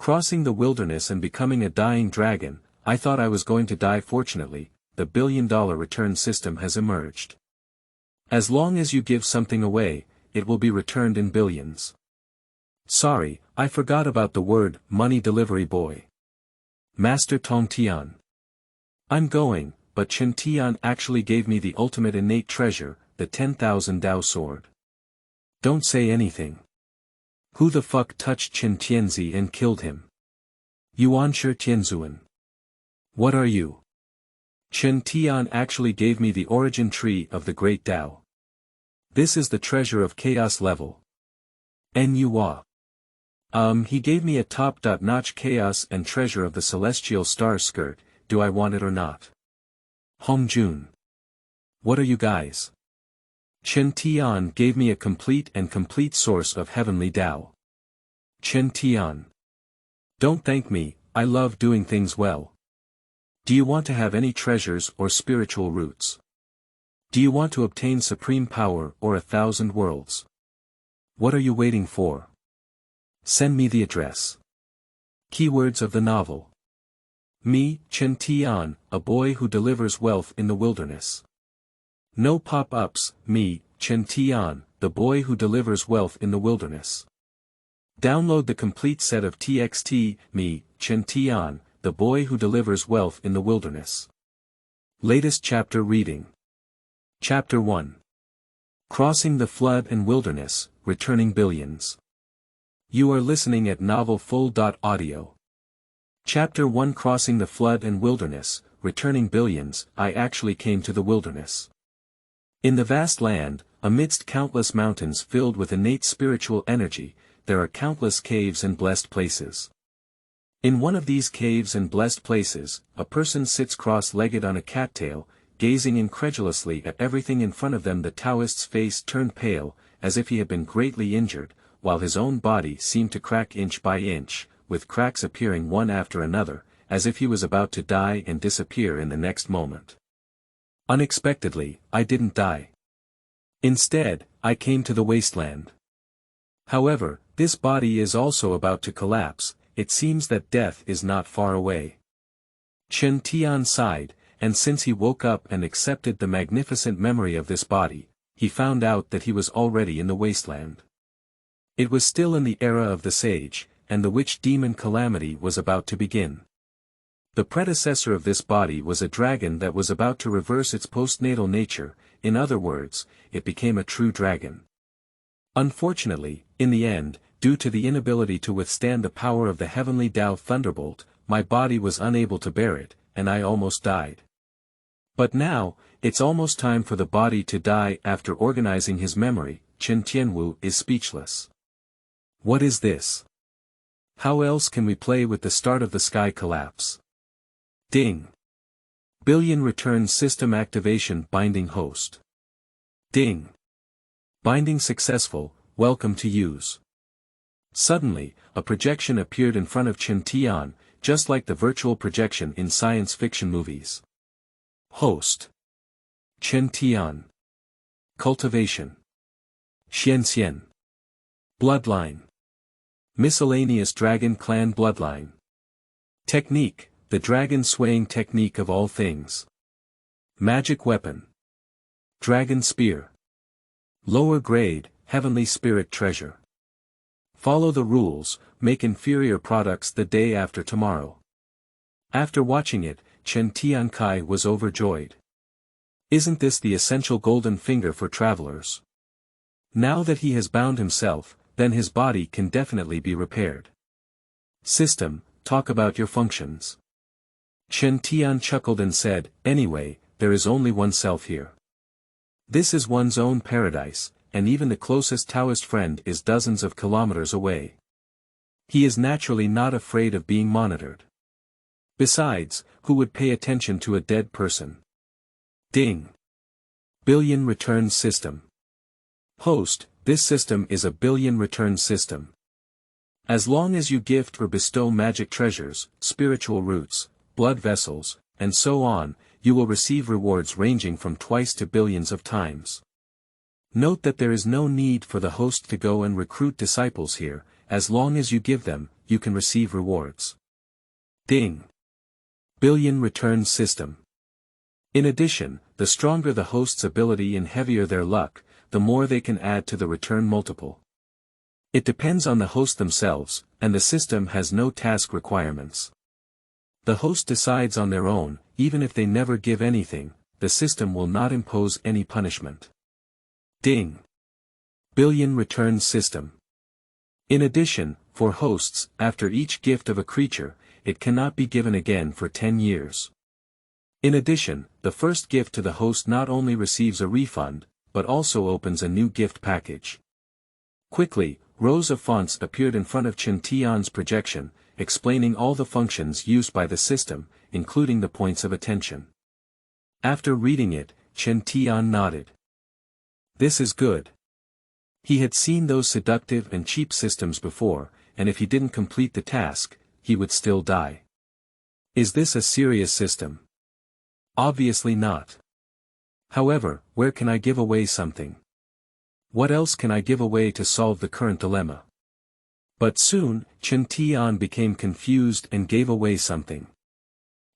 Crossing the wilderness and becoming a dying dragon, I thought I was going to die. Fortunately, the billion-dollar return system has emerged. As long as you give something away, it will be returned in billions. Sorry, I forgot about the word, money delivery boy. Master Tongtian. I'm going, but Chen Tian actually gave me the ultimate innate treasure, the 10,000 Dao Sword. Don't say anything. Who the fuck touched Chen Tianzi and killed him? Yuanshi Tianzuan. What are you? Chen Tian actually gave me the origin tree of the great Tao. This is the treasure of chaos level. Nua. He gave me a top-notch chaos and treasure of the celestial star skirt. Do I want it or not? Hongjun. What are you guys? Chen Tian gave me a complete source of heavenly Tao. Chen Tian. Don't thank me, I love doing things well. Do you want to have any treasures or spiritual roots? Do you want to obtain supreme power or 1,000 worlds? What are you waiting for? Send me the address. Keywords of the novel. Me, Chen Tian, a boy who delivers wealth in the wilderness. No pop-ups, me, Chen Tian, the boy who delivers wealth in the wilderness. Download the complete set of TXT, me, Chen Tian, the boy who delivers wealth in the wilderness. Latest chapter reading. Chapter 1. Crossing the flood and wilderness, returning billions. You are listening at novelfull.audio. Chapter 1. Crossing the flood and wilderness, returning billions. I actually came to the wilderness. In the vast land, amidst countless mountains filled with innate spiritual energy, there are countless caves and blessed places. In one of these caves and blessed places, a person sits cross-legged on a cattail, gazing incredulously at everything in front of them. The Taoist's face turned pale, as if he had been greatly injured, while his own body seemed to crack inch by inch, with cracks appearing one after another, as if he was about to die and disappear in the next moment. Unexpectedly, I didn't die. Instead, I came to the wasteland. However, this body is also about to collapse. It seems that death is not far away. Chen Tian sighed, and since he woke up and accepted the magnificent memory of this body, he found out that he was already in the wasteland. It was still in the era of the sage, and the witch-demon calamity was about to begin. The predecessor of this body was a dragon that was about to reverse its postnatal nature. In other words, it became a true dragon. Unfortunately, in the end, due to the inability to withstand the power of the heavenly Tao thunderbolt, my body was unable to bear it, and I almost died. But now, it's almost time for the body to die. After organizing his memory, Chen Tianwu is speechless. What is this? How else can we play with the start of the sky collapse? Ding. Billion return system activation. Binding host. Ding. Binding successful. Welcome to use. Suddenly, a projection appeared in front of Chen Tian, just like the virtual projection in science fiction movies. Host. Chen Tian. Cultivation. Xianxian. Bloodline. Miscellaneous Dragon Clan Bloodline. Technique, the dragon swaying technique of all things. Magic weapon. Dragon spear. Lower grade, heavenly spirit treasure. Follow the rules, make inferior products the day after tomorrow. After watching it, Chen Tiankai was overjoyed. Isn't this the essential golden finger for travelers? Now that he has bound himself, then his body can definitely be repaired. System, talk about your functions. Chen Tian chuckled and said, anyway, there is only one self here. This is one's own paradise, and even the closest Taoist friend is dozens of kilometers away. He is naturally not afraid of being monitored. Besides, who would pay attention to a dead person? Ding. Billion return system. Host, this system is a billion return system. As long as you gift or bestow magic treasures, spiritual roots, blood vessels, and so on, you will receive rewards ranging from twice to billions of times. Note that there is no need for the host to go and recruit disciples here. As long as you give them, you can receive rewards. Ding. Billion return system. In addition, the stronger the host's ability and heavier their luck, the more they can add to the return multiple. It depends on the host themselves, and the system has no task requirements. The host decides on their own, even if they never give anything, the system will not impose any punishment. Ding. Billion return system. In addition, for hosts, after each gift of a creature, it cannot be given again for 10 years. In addition, the first gift to the host not only receives a refund, but also opens a new gift package. Quickly, rows of fonts appeared in front of Chen Tian's projection, explaining all the functions used by the system, including the points of attention. After reading it, Chen Tian nodded. This is good. He had seen those seductive and cheap systems before, and if he didn't complete the task, he would still die. Is this a serious system? Obviously not. However, where can I give away something? What else can I give away to solve the current dilemma? But soon, Chen Tian became confused and gave away something.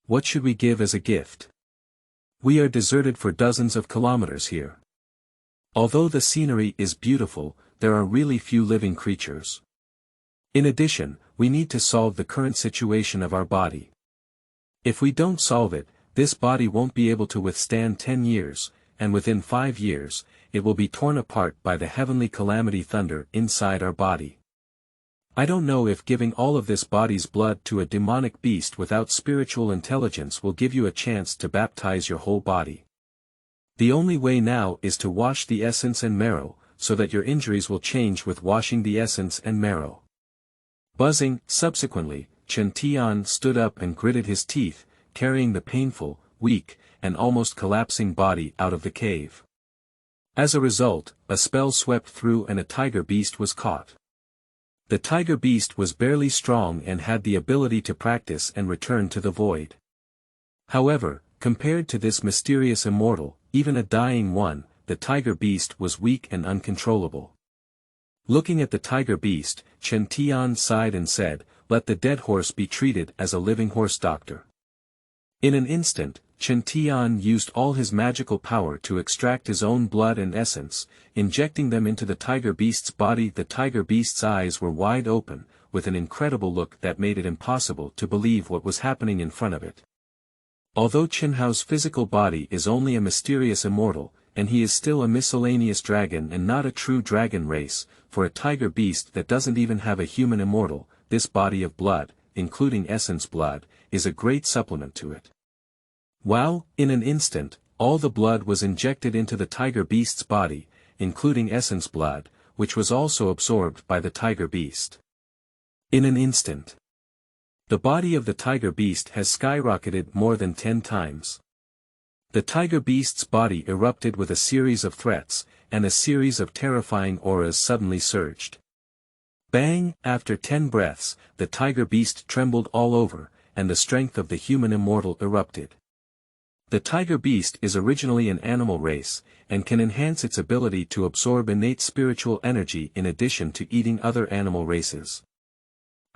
What should we give as a gift? We are deserted for dozens of kilometers here. Although the scenery is beautiful, there are really few living creatures. In addition, we need to solve the current situation of our body. If we don't solve it, this body won't be able to withstand 10 years, and within 5 years, it will be torn apart by the heavenly calamity thunder inside our body. I don't know if giving all of this body's blood to a demonic beast without spiritual intelligence will give you a chance to baptize your whole body. The only way now is to wash the essence and marrow, so that your injuries will change with washing the essence and marrow. Buzzing, subsequently, Chen Tian stood up and gritted his teeth, carrying the painful, weak, and almost collapsing body out of the cave. As a result, a spell swept through and a tiger beast was caught. The tiger beast was barely strong and had the ability to practice and return to the void. However, compared to this mysterious immortal, even a dying one, the tiger beast was weak and uncontrollable. Looking at the tiger beast, Chen Tian sighed and said, "Let the dead horse be treated as a living horse doctor." In an instant, Chen Tian used all his magical power to extract his own blood and essence, injecting them into the tiger beast's body. The tiger beast's eyes were wide open, with an incredible look that made it impossible to believe what was happening in front of it. Although Chen Hao's physical body is only a mysterious immortal, and he is still a miscellaneous dragon and not a true dragon race, for a tiger beast that doesn't even have a human immortal, this body of blood, including essence blood, is a great supplement to it. Wow, in an instant, all the blood was injected into the tiger beast's body, including essence blood, which was also absorbed by the tiger beast. In an instant, the body of the tiger beast has skyrocketed more than 10 times. The tiger beast's body erupted with a series of threats, and a series of terrifying auras suddenly surged. Bang! After 10 breaths, the tiger beast trembled all over, and the strength of the human immortal erupted. The tiger beast is originally an animal race, and can enhance its ability to absorb innate spiritual energy in addition to eating other animal races.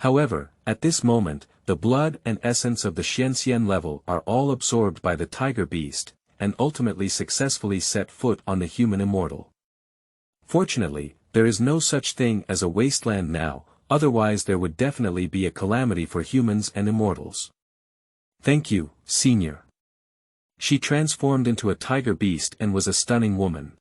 However, at this moment, the blood and essence of the Xianxian level are all absorbed by the tiger beast, and ultimately successfully set foot on the human immortal. Fortunately, there is no such thing as a wasteland now, otherwise there would definitely be a calamity for humans and immortals. Thank you, Senior. She transformed into a tiger beast and was a stunning woman.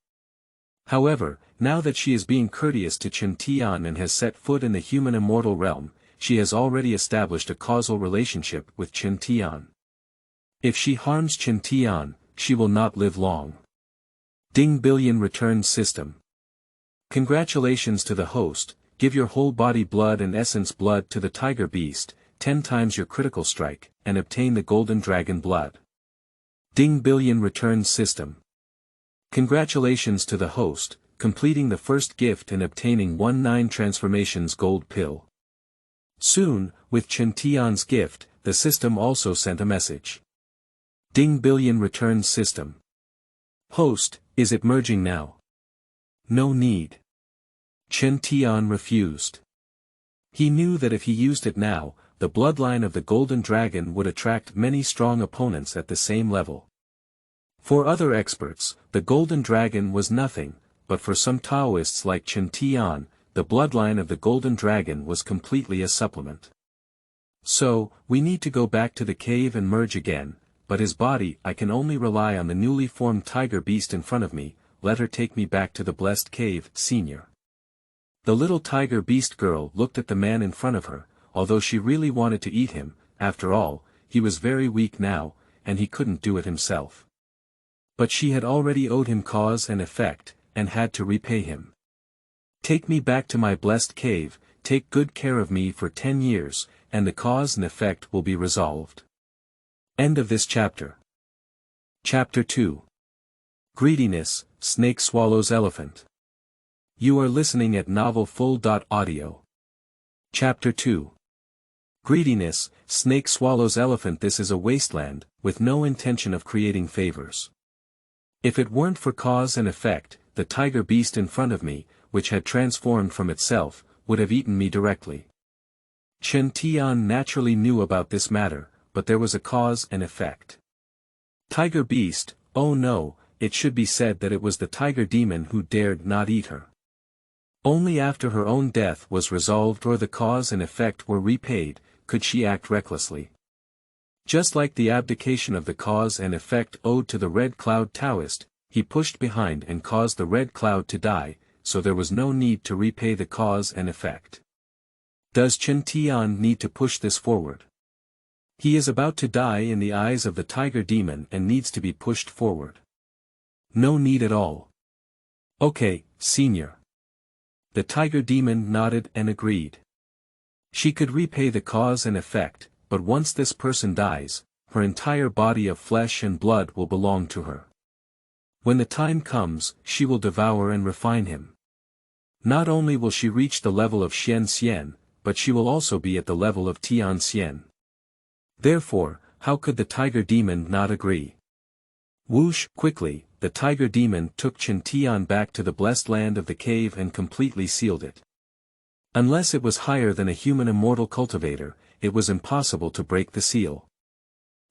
However, now that she is being courteous to Chen Tian and has set foot in the human immortal realm, she has already established a causal relationship with Chen Tian. If she harms Chen Tian, she will not live long. Ding Billion Return System. Congratulations to the host, give your whole body blood and essence blood to the tiger beast, 10 times your critical strike, and obtain the golden dragon blood. Ding Billion Return System. Congratulations to the host, completing the first gift and obtaining 19 transformations gold pill. Soon, with Chen Tian's gift, the system also sent a message. Ding Billion Return System. Host, is it merging now? No need. Chen Tian refused. He knew that if he used it now, the bloodline of the Golden Dragon would attract many strong opponents at the same level. For other experts, the Golden Dragon was nothing, but for some Taoists like Chen Tian, the bloodline of the Golden Dragon was completely a supplement. So, we need to go back to the cave and merge again, but his body I can only rely on the newly formed tiger beast in front of me, let her take me back to the blessed cave, senior. The little tiger beast girl looked at the man in front of her, although she really wanted to eat him, after all, he was very weak now, and he couldn't do it himself. But she had already owed him cause and effect, and had to repay him. Take me back to my blessed cave, take good care of me for 10 years, and the cause and effect will be resolved. End of this chapter. Chapter 2. Greediness, Snake Swallows Elephant. You are listening at novelfull.audio. Chapter 2. Greediness, Snake Swallows Elephant. This is a wasteland, with no intention of creating favors. If it weren't for cause and effect, the tiger beast in front of me, which had transformed from itself, would have eaten me directly. Chen Tian naturally knew about this matter, but there was a cause and effect. Tiger beast, oh no, it should be said that it was the tiger demon who dared not eat her. Only after her own death was resolved or the cause and effect were repaid, could she act recklessly. Just like the abdication of the cause and effect owed to the Red Cloud Taoist, he pushed behind and caused the Red Cloud to die, so there was no need to repay the cause and effect. Does Chen Tian need to push this forward? He is about to die in the eyes of the tiger demon and needs to be pushed forward. No need at all. Okay, senior. The tiger demon nodded and agreed. She could repay the cause and effect, but once this person dies, her entire body of flesh and blood will belong to her. When the time comes, she will devour and refine him. Not only will she reach the level of Xian Xian, but she will also be at the level of Tian Xian. Therefore, how could the tiger demon not agree? Whoosh! Quickly, the tiger demon took Chen Tian back to the blessed land of the cave and completely sealed it. Unless it was higher than a human immortal cultivator, it was impossible to break the seal.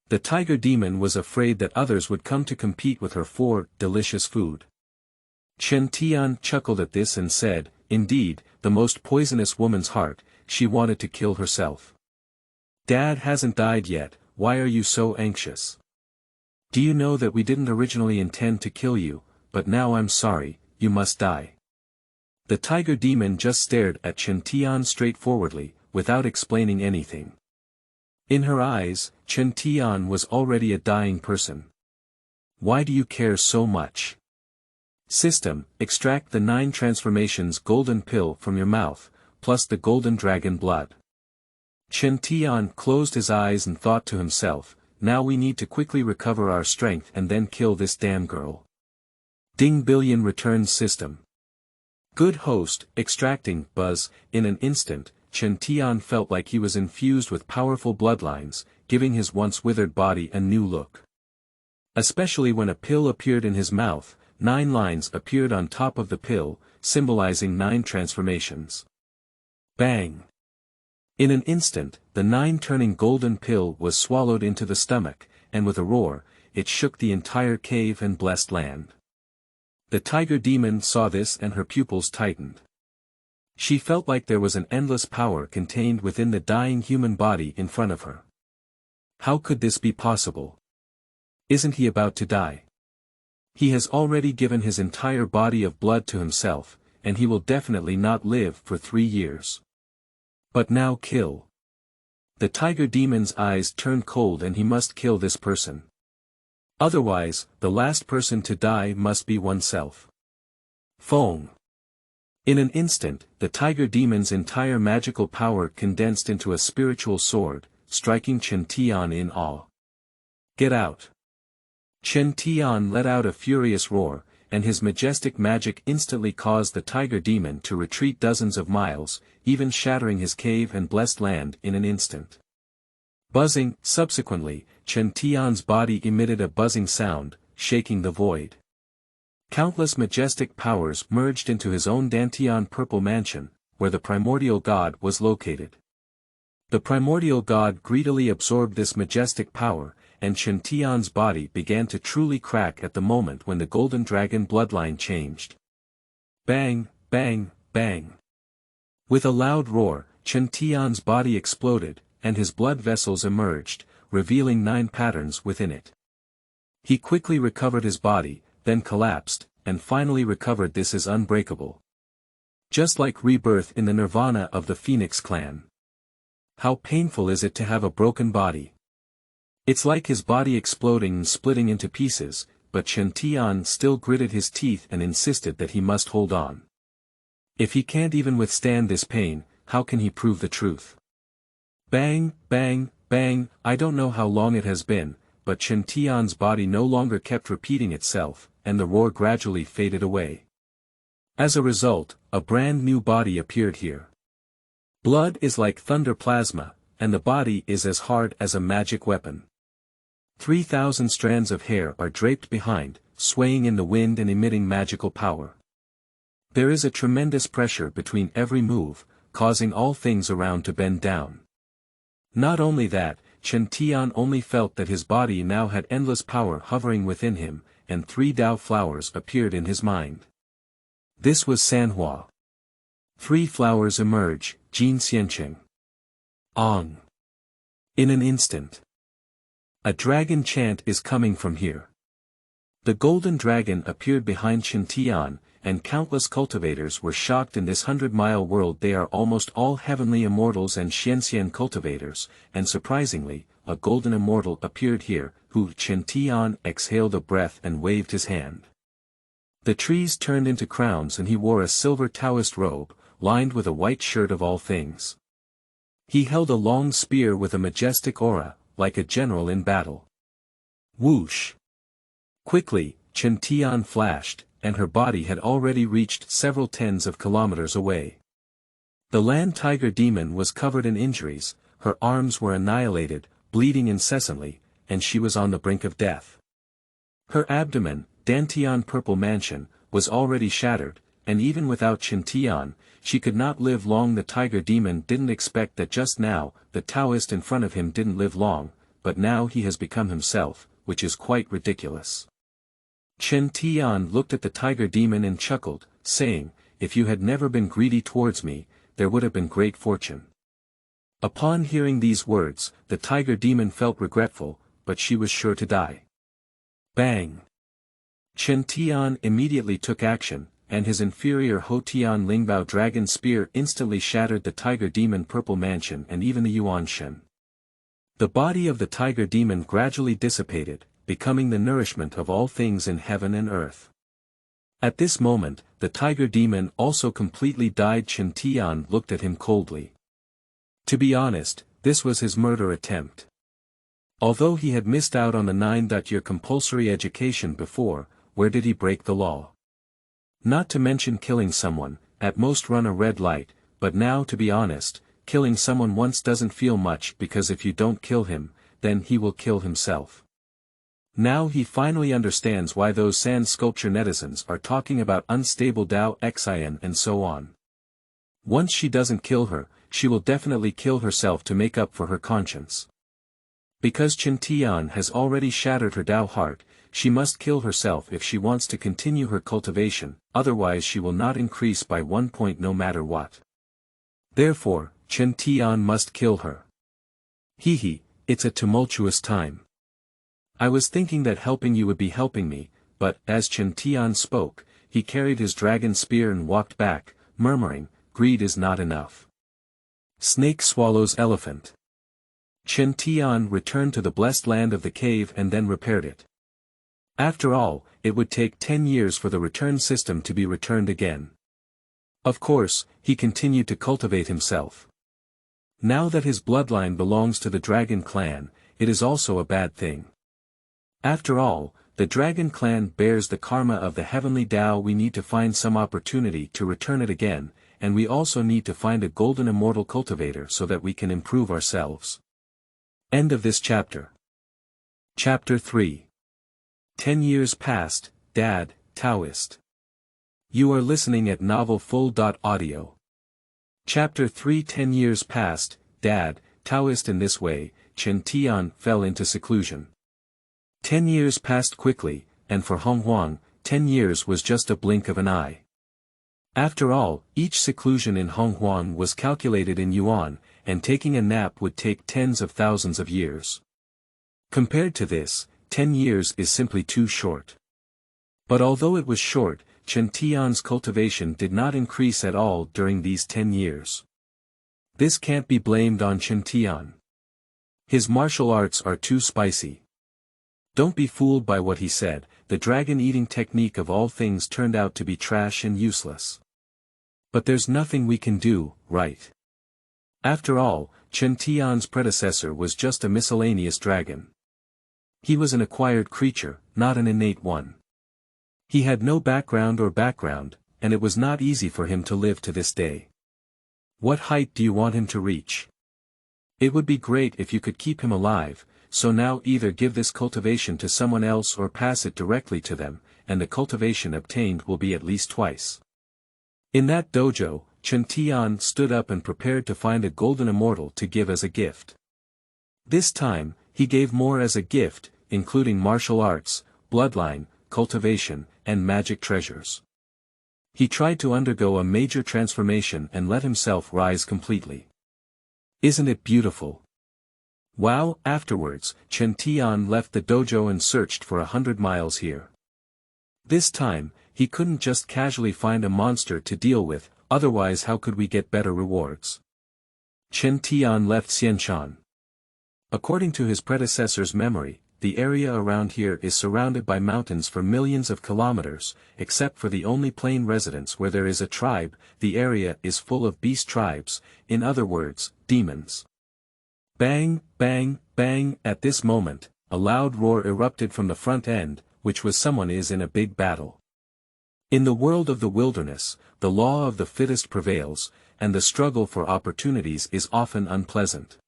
The tiger demon was afraid that others would come to compete with her for delicious food. Chen Tian chuckled at this and said, indeed, the most poisonous woman's heart, she wanted to kill herself. Dad hasn't died yet, why are you so anxious? Do you know that we didn't originally intend to kill you, but now I'm sorry, you must die. The tiger demon just stared at Chen Tian straightforwardly, without explaining anything. In her eyes, Chen Tian was already a dying person. Why do you care so much? System, extract the 9 transformations golden pill from your mouth, plus the golden dragon blood. Chen Tian closed his eyes and thought to himself, now we need to quickly recover our strength and then kill this damn girl. Ding billion returns system. Good host, extracting, buzz, in an instant, Chen Tian felt like he was infused with powerful bloodlines, giving his once withered body a new look. Especially when a pill appeared in his mouth, 9 lines appeared on top of the pill, symbolizing 9 transformations. Bang! In an instant, the 9-turning golden pill was swallowed into the stomach, and with a roar, it shook the entire cave and blessed land. The tiger demon saw this and her pupils tightened. She felt like there was an endless power contained within the dying human body in front of her. How could this be possible? Isn't he about to die? He has already given his entire body of blood to himself, and he will definitely not live for 3 years. But now kill. The tiger demon's eyes turned cold and he must kill this person. Otherwise, the last person to die must be oneself. Fong. In an instant, the tiger demon's entire magical power condensed into a spiritual sword, striking Chen Tian in awe. Get out. Chen Tian let out a furious roar, and his majestic magic instantly caused the tiger demon to retreat dozens of miles, even shattering his cave and blessed land in an instant. Buzzing, subsequently, Chen Tian's body emitted a buzzing sound, shaking the void. Countless majestic powers merged into his own Dantian purple mansion, where the primordial god was located. The primordial god greedily absorbed this majestic power, and Chen Tian's body began to truly crack at the moment when the golden dragon bloodline changed. Bang, bang, bang. With a loud roar, Chen Tian's body exploded, and his blood vessels emerged, revealing 9 patterns within it. He quickly recovered his body, then collapsed, and finally recovered. This is unbreakable. Just like rebirth in the nirvana of the Phoenix clan. How painful is it to have a broken body? It's like his body exploding and splitting into pieces, but Chen Tian still gritted his teeth and insisted that he must hold on. If he can't even withstand this pain, how can he prove the truth? Bang, bang, bang. I don't know how long it has been, but Chen Tian's body no longer kept repeating itself, and the roar gradually faded away. As a result, a brand new body appeared here. Blood is like thunder plasma, and the body is as hard as a magic weapon. 3,000 strands of hair are draped behind, swaying in the wind and emitting magical power. There is a tremendous pressure between every move, causing all things around to bend down. Not only that, Chen Tian only felt that his body now had endless power hovering within him, and 3 Dao flowers appeared in his mind. This was Sanhua. 3 flowers emerge, Jin Xianqing. Ong. In an instant. A dragon chant is coming from here. The golden dragon appeared behind Chen Tian, and countless cultivators were shocked. In this 100-mile world they are almost all heavenly immortals and Xianxian cultivators, and surprisingly, a golden immortal appeared here, who Chen Tian exhaled a breath and waved his hand. The trees turned into crowns and he wore a silver Taoist robe, lined with a white shirt of all things. He held a long spear with a majestic aura, like a general in battle. Whoosh! Quickly, Chen Tian flashed, and her body had already reached several tens of kilometers away. The land tiger demon was covered in injuries, her arms were annihilated, bleeding incessantly, and she was on the brink of death. Her abdomen, Dantian purple mansion, was already shattered, and even without Chen Tian, she could not live long. The tiger demon didn't expect that just now, the Taoist in front of him didn't live long, but now he has become himself, which is quite ridiculous. Chen Tian looked at the tiger demon and chuckled, saying, "If you had never been greedy towards me, there would have been great fortune." Upon hearing these words, the tiger demon felt regretful, but she was sure to die. Bang! Chen Tian immediately took action, and his inferior Hotian Lingbao dragon spear instantly shattered the tiger demon purple mansion and even the Yuan Shen. The body of the tiger demon gradually dissipated, becoming the nourishment of all things in heaven and earth. At this moment, the tiger demon also completely died. Chen Tian looked at him coldly. To be honest, this was his murder attempt. Although he had missed out on the 9-year compulsory education before, where did he break the law? Not to mention killing someone, at most run a red light, but now to be honest, killing someone once doesn't feel much because if you don't kill him, then he will kill himself. Now he finally understands why those sand sculpture netizens are talking about unstable Dao Xian and so on. Once she doesn't kill her, she will definitely kill herself to make up for her conscience. Because Chen Tian has already shattered her Dao heart, she must kill herself if she wants to continue her cultivation, otherwise she will not increase by 1 point no matter what. Therefore, Chen Tian must kill her. Hehe, it's a tumultuous time. I was thinking that helping you would be helping me, but, as Chen Tian spoke, he carried his dragon spear and walked back, murmuring, "Greed is not enough. Snake swallows elephant." Chen Tian returned to the blessed land of the cave and then repaired it. After all, it would take 10 years for the return system to be returned again. Of course, he continued to cultivate himself. Now that his bloodline belongs to the dragon clan, it is also a bad thing. After all, the dragon clan bears the karma of the heavenly Dao. We need to find some opportunity to return it again, and we also need to find a golden immortal cultivator so that we can improve ourselves. End of this chapter. Chapter 3. 10 years passed, Dad, Taoist. You are listening at novelfull.audio. Chapter 3 10 years passed, Dad, Taoist. In this way, Chen Tian fell into seclusion. 10 years passed quickly, and for Honghuang, 10 years was just a blink of an eye. After all, each seclusion in Honghuang was calculated in yuan, and taking a nap would take tens of thousands of years. Compared to this, 10 years is simply too short. But although it was short, Chen Tian's cultivation did not increase at all during these 10 years. This can't be blamed on Chen Tian. His martial arts are too spicy. Don't be fooled by what he said. The dragon-eating technique of all things turned out to be trash and useless. But there's nothing we can do, right? After all, Chen Tian's predecessor was just a miscellaneous dragon. He was an acquired creature, not an innate one. He had no background, and it was not easy for him to live to this day. What height do you want him to reach? It would be great if you could keep him alive, so now either give this cultivation to someone else or pass it directly to them, and the cultivation obtained will be at least twice. In that dojo, Chen Tian stood up and prepared to find a Golden Immortal to give as a gift. This time, he gave more as a gift, including martial arts, bloodline, cultivation, and magic treasures. He tried to undergo a major transformation and let himself rise completely. Isn't it beautiful? Wow! Afterwards, Chen Tian left the dojo and searched for 100 miles here. This time, he couldn't just casually find a monster to deal with, otherwise how could we get better rewards? Chen Tian left Xianshan. According to his predecessor's memory, the area around here is surrounded by mountains for millions of kilometers, except for the only plain residence where there is a tribe. The area is full of beast tribes, in other words, demons. Bang, bang, bang. At this moment, a loud roar erupted from the front end, which was someone is in a big battle. In the world of the wilderness, the law of the fittest prevails, and the struggle for opportunities is often unpleasant.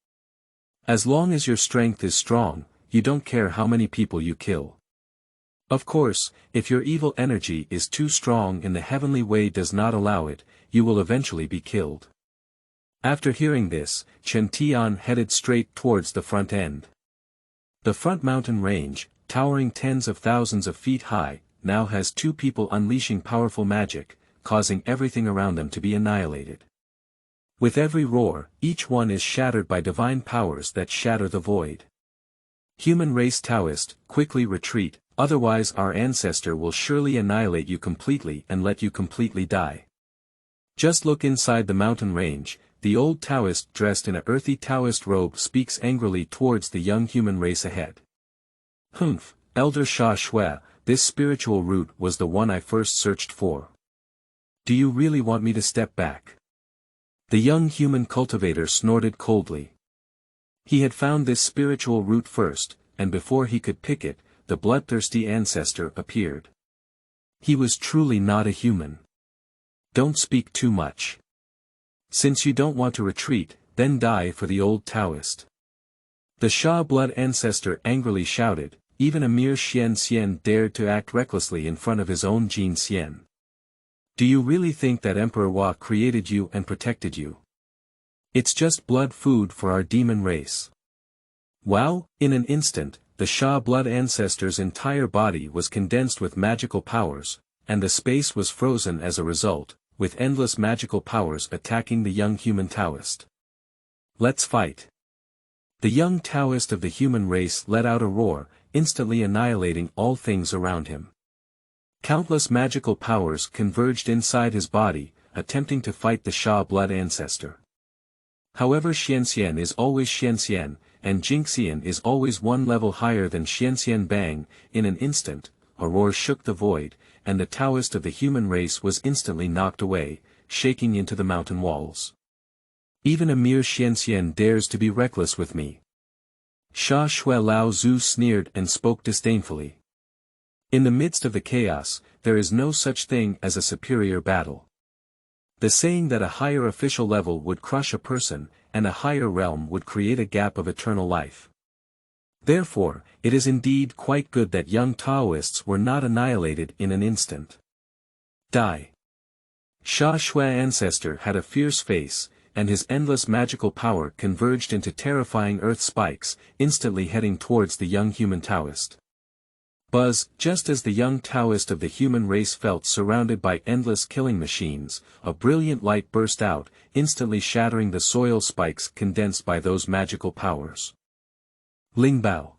As long as your strength is strong, you don't care how many people you kill. Of course, if your evil energy is too strong and the heavenly way does not allow it, you will eventually be killed. After hearing this, Chen Tian headed straight towards the front end. The front mountain range, towering tens of thousands of feet high, now has two people unleashing powerful magic, causing everything around them to be annihilated. With every roar, each one is shattered by divine powers that shatter the void. Human race Taoist, quickly retreat, otherwise our ancestor will surely annihilate you completely and let you completely die. Just look inside the mountain range. The old Taoist dressed in a earthy Taoist robe speaks angrily towards the young human race ahead. Humph, Elder Sha Shui, this spiritual route was the one I first searched for. Do you really want me to step back? The young human cultivator snorted coldly. He had found this spiritual route first, and before he could pick it, the bloodthirsty ancestor appeared. He was truly not a human. Don't speak too much. Since you don't want to retreat, then die for the old Taoist. The Sha blood ancestor angrily shouted. Even a mere Xian Xian dared to act recklessly in front of his own Jin Xian. Do you really think that Emperor Hua created you and protected you? It's just blood food for our demon race. Wow! In an instant, the Sha blood ancestor's entire body was condensed with magical powers, and the space was frozen as a result, with endless magical powers attacking the young human Taoist. Let's fight. The young Taoist of the human race let out a roar, instantly annihilating all things around him. Countless magical powers converged inside his body, attempting to fight the Sha blood ancestor. However, Xianxian is always Xianxian, and Jingxian is always one level higher than Xianxian. Bang! In an instant, a roar shook the void, and the Taoist of the human race was instantly knocked away, shaking into the mountain walls. Even a mere Xianxian dares to be reckless with me. Sha Shui Lao Zu sneered and spoke disdainfully. In the midst of the chaos, there is no such thing as a superior battle. The saying that a higher official level would crush a person, and a higher realm would create a gap of eternal life. Therefore, it is indeed quite good that young Taoists were not annihilated in an instant. Die. Sha Shui ancestor had a fierce face, and his endless magical power converged into terrifying earth spikes, instantly heading towards the young human Taoist. Buzz, just as the young Taoist of the human race felt surrounded by endless killing machines, a brilliant light burst out, instantly shattering the soil spikes condensed by those magical powers. Ling Bao.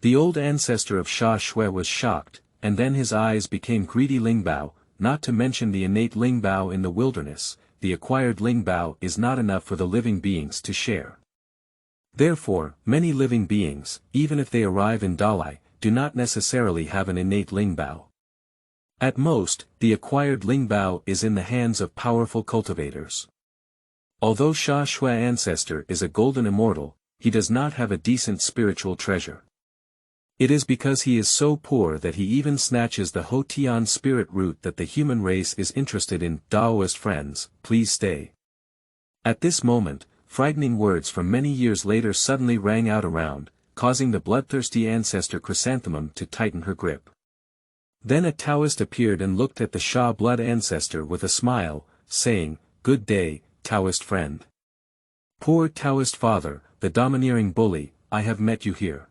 The old ancestor of Sha Shui was shocked, and then his eyes became greedy. Ling Bao, not to mention the innate Ling Bao in the wilderness, the acquired Ling Bao is not enough for the living beings to share. Therefore, many living beings, even if they arrive in Dalai, do not necessarily have an innate Ling Bao. At most, the acquired Ling Bao is in the hands of powerful cultivators. Although Sha Shui ancestor is a Golden Immortal, he does not have a decent spiritual treasure. It is because he is so poor that he even snatches the Tongtian spirit root that the human race is interested in. Taoist friends, please stay. At this moment, frightening words from many years later suddenly rang out around, causing the bloodthirsty ancestor Chrysanthemum to tighten her grip. Then a Taoist appeared and looked at the Sha blood ancestor with a smile, saying, "Good day, Taoist friend. Poor Taoist father, the domineering bully, I have met you here."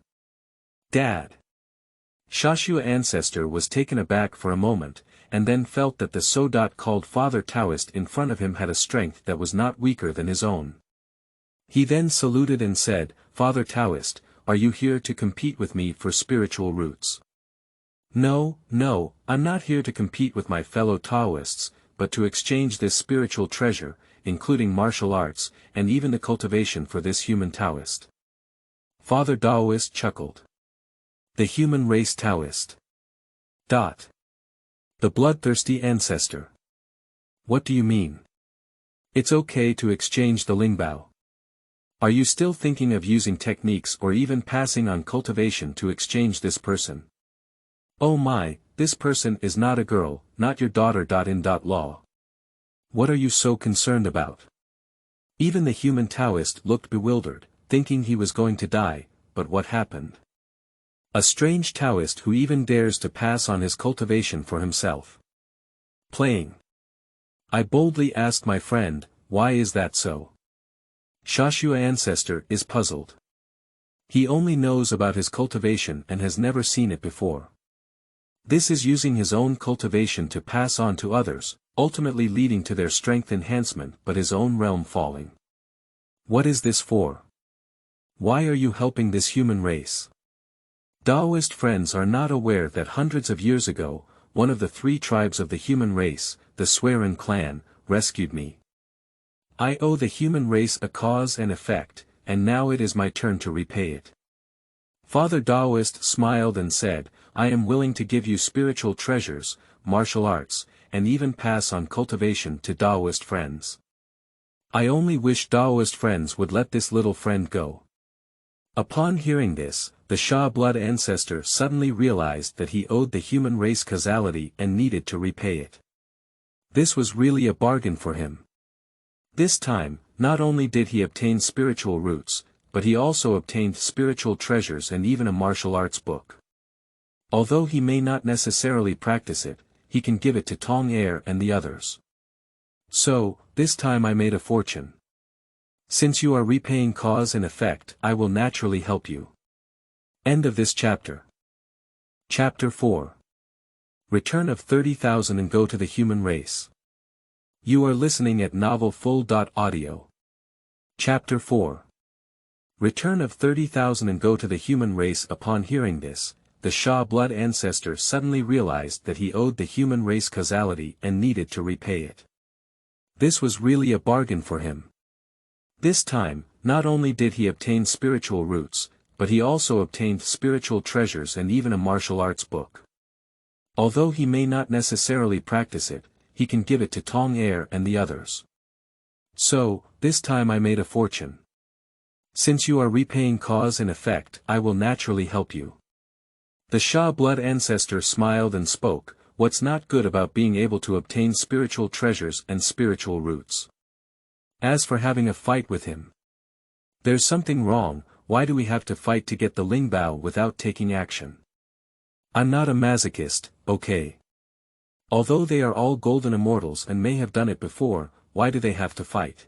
Dad. Sha Shui ancestor was taken aback for a moment, and then felt that the so-called father Taoist in front of him had a strength that was not weaker than his own. He then saluted and said, "Father Taoist, are you here to compete with me for spiritual roots?" No, I'm not here to compete with my fellow Taoists, but to exchange this spiritual treasure, including martial arts, and even the cultivation for this human Taoist." Father Taoist chuckled. The human race Taoist. The bloodthirsty ancestor. What do you mean? It's okay to exchange the Ling Bao. Are you still thinking of using techniques or even passing on cultivation to exchange this person? Oh my, this person is not a girl, not your daughter. Law. What are you so concerned about? Even the human Taoist looked bewildered, thinking he was going to die, but what happened? A strange Taoist who even dares to pass on his cultivation for himself. Playing. I boldly asked my friend, why is that so? Sha Shui ancestor is puzzled. He only knows about his cultivation and has never seen it before. This is using his own cultivation to pass on to others, ultimately leading to their strength enhancement but his own realm falling. What is this for? Why are you helping this human race? Taoist friends are not aware that hundreds of years ago, one of the three tribes of the human race, the Swearen clan, rescued me. I owe the human race a cause and effect, and now it is my turn to repay it. Father Taoist smiled and said, I am willing to give you spiritual treasures, martial arts, and even pass on cultivation to Taoist friends. I only wish Taoist friends would let this little friend go. Upon hearing this, the Sha blood ancestor suddenly realized that he owed the human race causality and needed to repay it. This was really a bargain for him. This time, not only did he obtain spiritual roots, but he also obtained spiritual treasures and even a martial arts book. Although he may not necessarily practice it, he can give it to Tongtian and the others. So, this time I made a fortune. Since you are repaying cause and effect, I will naturally help you. End of this chapter. Chapter 4. Return of 30,000 and go to the human race. You are listening at novelfull.audio. Chapter 4. Return of 30,000 and go to the human race. Upon hearing this, the Sha blood ancestor suddenly realized that he owed the human race causality and needed to repay it. This was really a bargain for him. This time, not only did he obtain spiritual roots, but he also obtained spiritual treasures and even a martial arts book. Although he may not necessarily practice it, he can give it to Tongtian and the others. So, this time I made a fortune. Since you are repaying cause and effect, I will naturally help you. The Sha blood ancestor smiled and spoke, what's not good about being able to obtain spiritual treasures and spiritual roots? As for having a fight with him, there's something wrong. Why do we have to fight to get the Ling Bao without taking action? I'm not a masochist, okay? Although they are all Golden Immortals and may have done it before, why do they have to fight?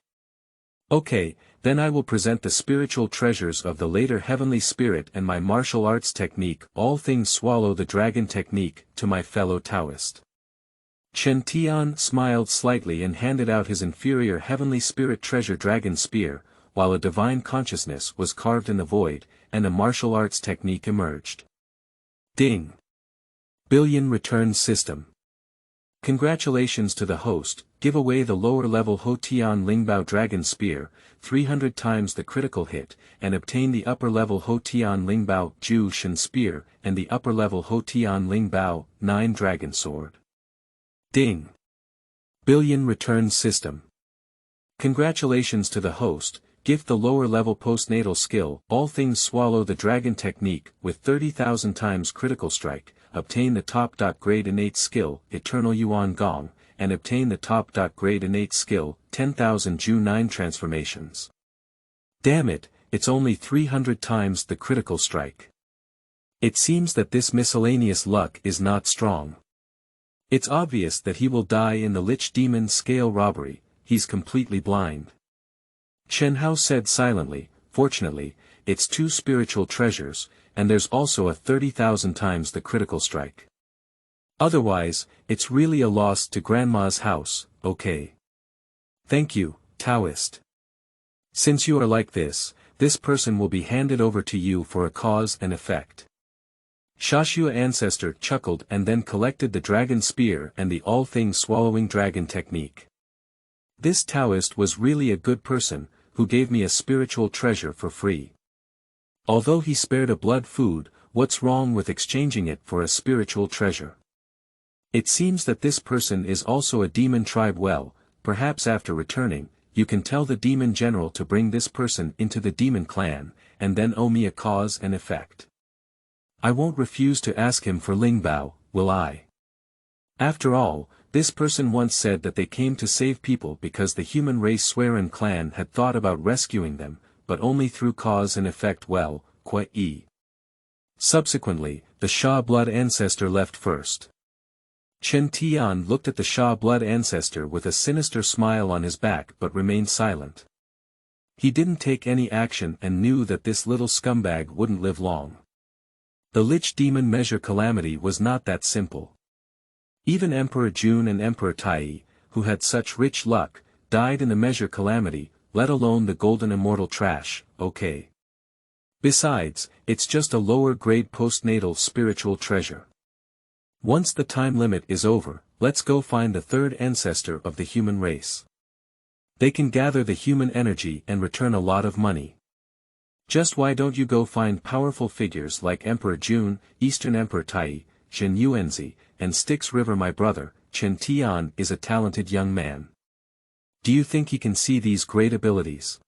Okay, then I will present the spiritual treasures of the later heavenly spirit and my martial arts technique, all things swallow the dragon technique, to my fellow Taoist. Chen Tian smiled slightly and handed out his inferior heavenly spirit treasure dragon spear, while a divine consciousness was carved in the void, and a martial arts technique emerged. Ding! Billion return system. Congratulations to the host, give away the lower level Ho Tian Lingbao Dragon Spear, 300 times the critical hit, and obtain the upper level Ho Tian Lingbao Ju Shen Spear, and the upper level Ho Tian Lingbao 9 Dragon Sword. Ding! Billion return system. Congratulations to the host, gift the lower level postnatal skill, all things swallow the dragon technique, with 30,000 times critical strike, obtain the top. Grade innate skill, Eternal Yuan Gong, and obtain the top. Grade innate skill, 10,000 Ju 9 transformations. Damn it, it's only 300 times the critical strike. It seems that this miscellaneous luck is not strong. It's obvious that he will die in the Lich Demon scale robbery, he's completely blind. Chen Hao said silently, fortunately, it's 2 spiritual treasures, and there's also a 30,000 times the critical strike. Otherwise, it's really a loss to Grandma's house, okay? Thank you, Taoist. Since you are like this person will be handed over to you for a cause and effect. Shashua ancestor chuckled and then collected the dragon spear and the all-thing-swallowing dragon technique. This Taoist was really a good person, who gave me a spiritual treasure for free. Although he spared a blood food, what's wrong with exchanging it for a spiritual treasure? It seems that this person is also a demon tribe. Well, perhaps after returning, you can tell the demon general to bring this person into the demon clan, and then owe me a cause and effect. I won't refuse to ask him for Lingbao, will I? After all, this person once said that they came to save people because the human race Swearen clan had thought about rescuing them, but only through cause and effect. Well, Kui. Subsequently, the Sha blood ancestor left first. Chen Tian looked at the Sha blood ancestor with a sinister smile on his back but remained silent. He didn't take any action and knew that this little scumbag wouldn't live long. The Lich Demon measure calamity was not that simple. Even Emperor Jun and Emperor Tai, who had such rich luck, died in the measure calamity, let alone the Golden Immortal trash, okay. Besides, it's just a lower grade postnatal spiritual treasure. Once the time limit is over, let's go find the third ancestor of the human race. They can gather the human energy and return a lot of money. Just why don't you go find powerful figures like Emperor Jun, Eastern Emperor Tai, Zhen Yuanzi, and Styx River? My brother, Chen Tian, is a talented young man. Do you think he can see these great abilities?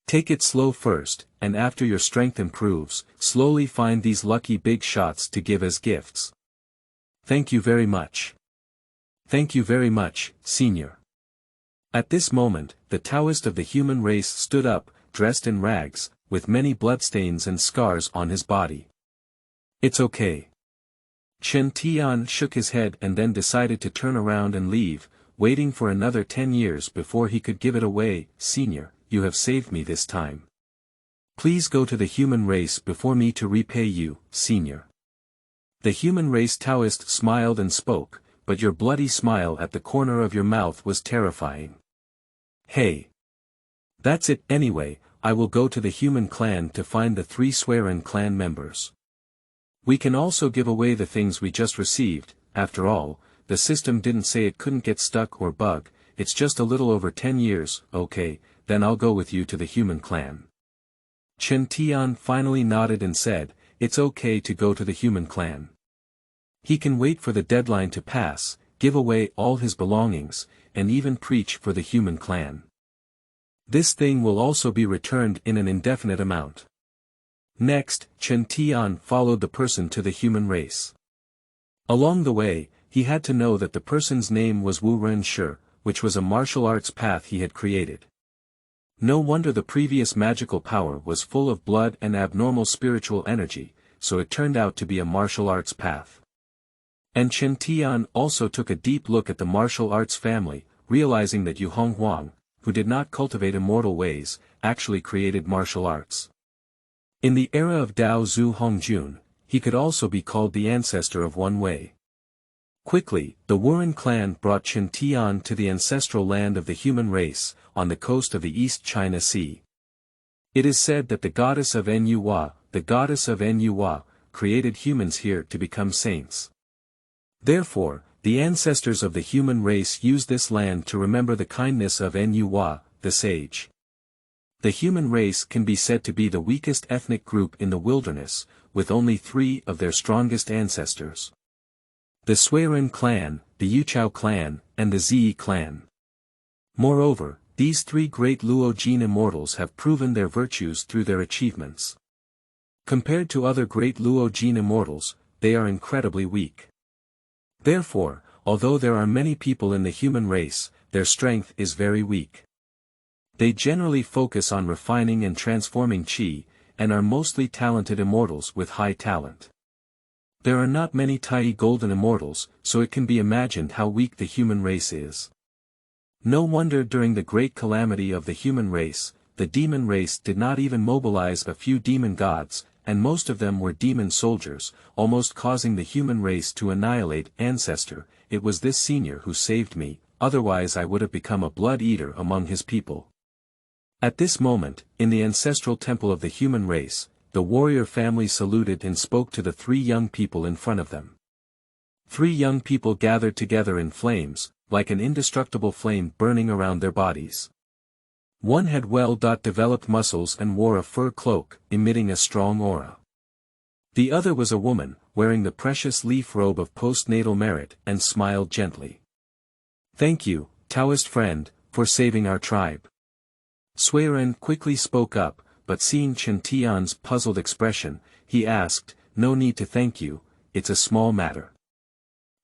Take it slow first, and after your strength improves, slowly find these lucky big shots to give as gifts. Thank you very much. Thank you very much, Senior. At this moment, the Taoist of the human race stood up, dressed in rags, with many bloodstains and scars on his body. It's okay. Chen Tian shook his head and then decided to turn around and leave, waiting for another 10 years before he could give it away. Senior, you have saved me this time. Please go to the human race before me to repay you, Senior. The human race Taoist smiled and spoke, but your bloody smile at the corner of your mouth was terrifying. Hey. That's it. Anyway, I will go to the human clan to find the 3 Swearen clan members. We can also give away the things we just received. After all, the system didn't say it couldn't get stuck or bug. It's just a little over 10 years. Okay, then I'll go with you to the human clan. Chen Tian finally nodded and said, it's okay to go to the human clan. He can wait for the deadline to pass, give away all his belongings, and even preach for the human clan. This thing will also be returned in an indefinite amount. Next, Chen Tian followed the person to the human race. Along the way, he had to know that the person's name was Wu Renshi, which was a martial arts path he had created. No wonder the previous magical power was full of blood and abnormal spiritual energy, so it turned out to be a martial arts path. And Chen Tian also took a deep look at the martial arts family, realizing that Yu Honghuang, who did not cultivate immortal ways, actually created martial arts. In the era of Dao Zhu Hongjun, he could also be called the ancestor of One Wei. Quickly, the Wuren clan brought Chen Tian to the ancestral land of the human race, on the coast of the East China Sea. It is said that the goddess of Nuwa, created humans here to become saints. Therefore, the ancestors of the human race used this land to remember the kindness of Nuwa, the sage. The human race can be said to be the weakest ethnic group in the wilderness, with only 3 of their strongest ancestors. The Suiren clan, the Yuchao clan, and the Zi clan. Moreover, these 3 great Luo-Jin immortals have proven their virtues through their achievements. Compared to other great Luo-Jin immortals, they are incredibly weak. Therefore, although there are many people in the human race, their strength is very weak. They generally focus on refining and transforming qi, and are mostly talented immortals with high talent. There are not many Taiyi golden immortals, so it can be imagined how weak the human race is. No wonder during the great calamity of the human race, the demon race did not even mobilize a few demon gods, and most of them were demon soldiers, almost causing the human race to annihilate. Ancestor, it was this senior who saved me, otherwise I would have become a blood-eater among his people. At this moment, in the ancestral temple of the human race, the warrior family saluted and spoke to the 3 young people in front of them. 3 young people gathered together in flames, like an indestructible flame burning around their bodies. One had well-developed muscles and wore a fur cloak, emitting a strong aura. The other was a woman, wearing the precious leaf robe of postnatal merit, and smiled gently. "Thank you, Taoist friend, for saving our tribe." Suiren quickly spoke up, but seeing Chen Tian's puzzled expression, he asked, "No need to thank you, it's a small matter."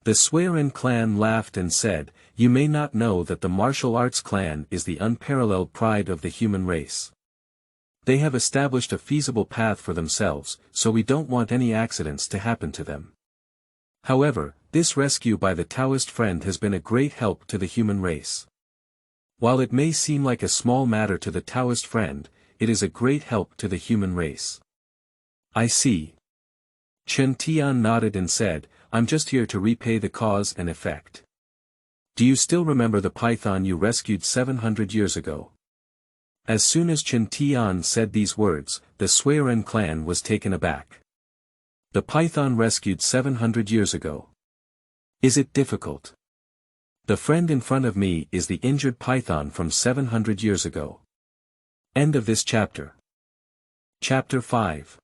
The Suiren clan laughed and said, "You may not know that the martial arts clan is the unparalleled pride of the human race. They have established a feasible path for themselves, so we don't want any accidents to happen to them. However, this rescue by the Taoist friend has been a great help to the human race. While it may seem like a small matter to the Taoist friend, it is a great help to the human race." "I see." Chen Tian nodded and said, "I'm just here to repay the cause and effect. Do you still remember the python you rescued 700 years ago?" As soon as Chen Tian said these words, the Suiren clan was taken aback. "The python rescued 700 years ago. Is it difficult? The friend in front of me is the injured python from 700 years ago." End of this chapter. Chapter 5.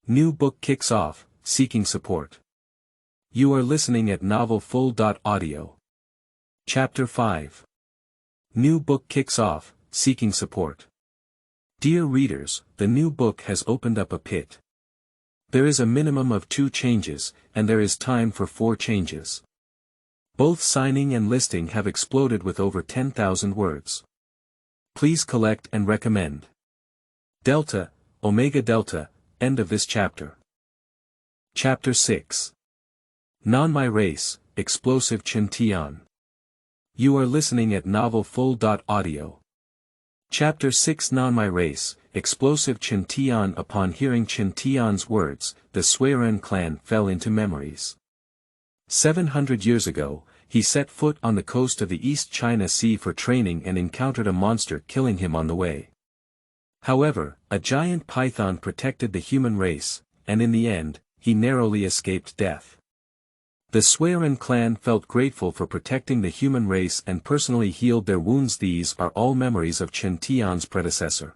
New book kicks off, seeking support. You are listening at novelfull.audio. Chapter 5. New book kicks off, seeking support. Dear readers, the new book has opened up a pit. There is a minimum of 2 changes, and there is time for 4 changes. Both signing and listing have exploded with over 10,000 words. Please collect and recommend. Delta, Omega Delta, end of this chapter. Chapter 6. Non My Race, Explosive Chen Tian. You are listening at novelfull.audio. Chapter 6. Non My Race, Explosive Chen Tian. Upon hearing Chen Tian's words, the Suiren clan fell into memories. 700 years ago, he set foot on the coast of the East China Sea for training and encountered a monster killing him on the way. However, a giant python protected the human race, and in the end, he narrowly escaped death. The Suiren clan felt grateful for protecting the human race and personally healed their wounds. These are all memories of Chen Tian's predecessor.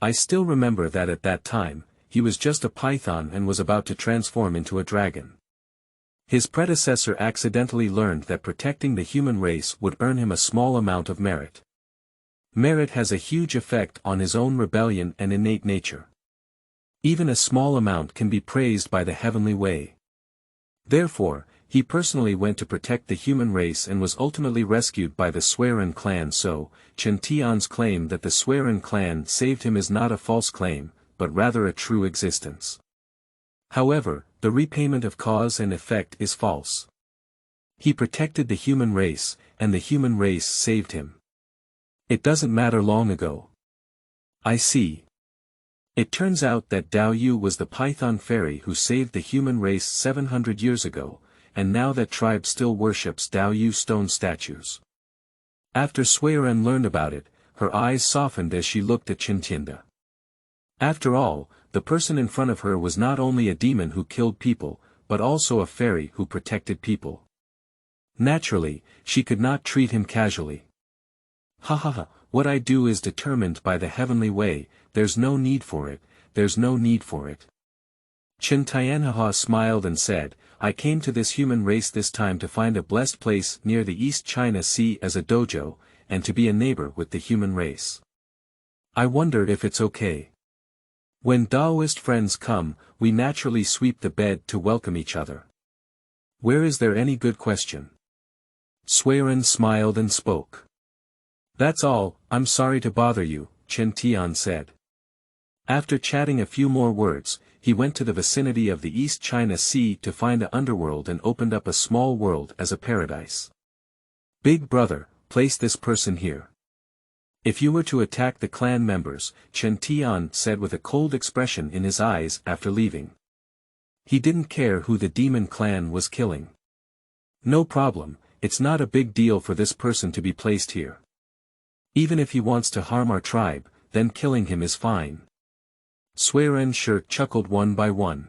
I still remember that at that time, he was just a python and was about to transform into a dragon. His predecessor accidentally learned that protecting the human race would earn him a small amount of merit. Merit has a huge effect on his own rebellion and innate nature. Even a small amount can be praised by the heavenly way. Therefore, he personally went to protect the human race and was ultimately rescued by the Suiren clan. So, Chen Tian's claim that the Suiren clan saved him is not a false claim, but rather a true existence. However, the repayment of cause and effect is false. He protected the human race, and the human race saved him. It doesn't matter long ago. I see. It turns out that Dao Yu was the python fairy who saved the human race 700 years ago, and now that tribe still worships Dao Yu stone statues. After Sui Ren learned about it, her eyes softened as she looked at Chen Tian. After all, the person in front of her was not only a demon who killed people, but also a fairy who protected people. Naturally, she could not treat him casually. Ha ha ha, what I do is determined by the heavenly way, there's no need for it, there's no need for it. Chen Tian smiled and said, I came to this human race this time to find a blessed place near the East China Sea as a dojo, and to be a neighbor with the human race. I wonder if it's okay. When Taoist friends come, we naturally sweep the bed to welcome each other. Where is there any good question? Sui Ren smiled and spoke. That's all, I'm sorry to bother you, Chen Tian said. After chatting a few more words, he went to the vicinity of the East China Sea to find an underworld and opened up a small world as a paradise. Big brother, place this person here. If you were to attack the clan members, Chen Tian said with a cold expression in his eyes after leaving. He didn't care who the demon clan was killing. No problem, it's not a big deal for this person to be placed here. Even if he wants to harm our tribe, then killing him is fine. Sui Ren chuckled one by one.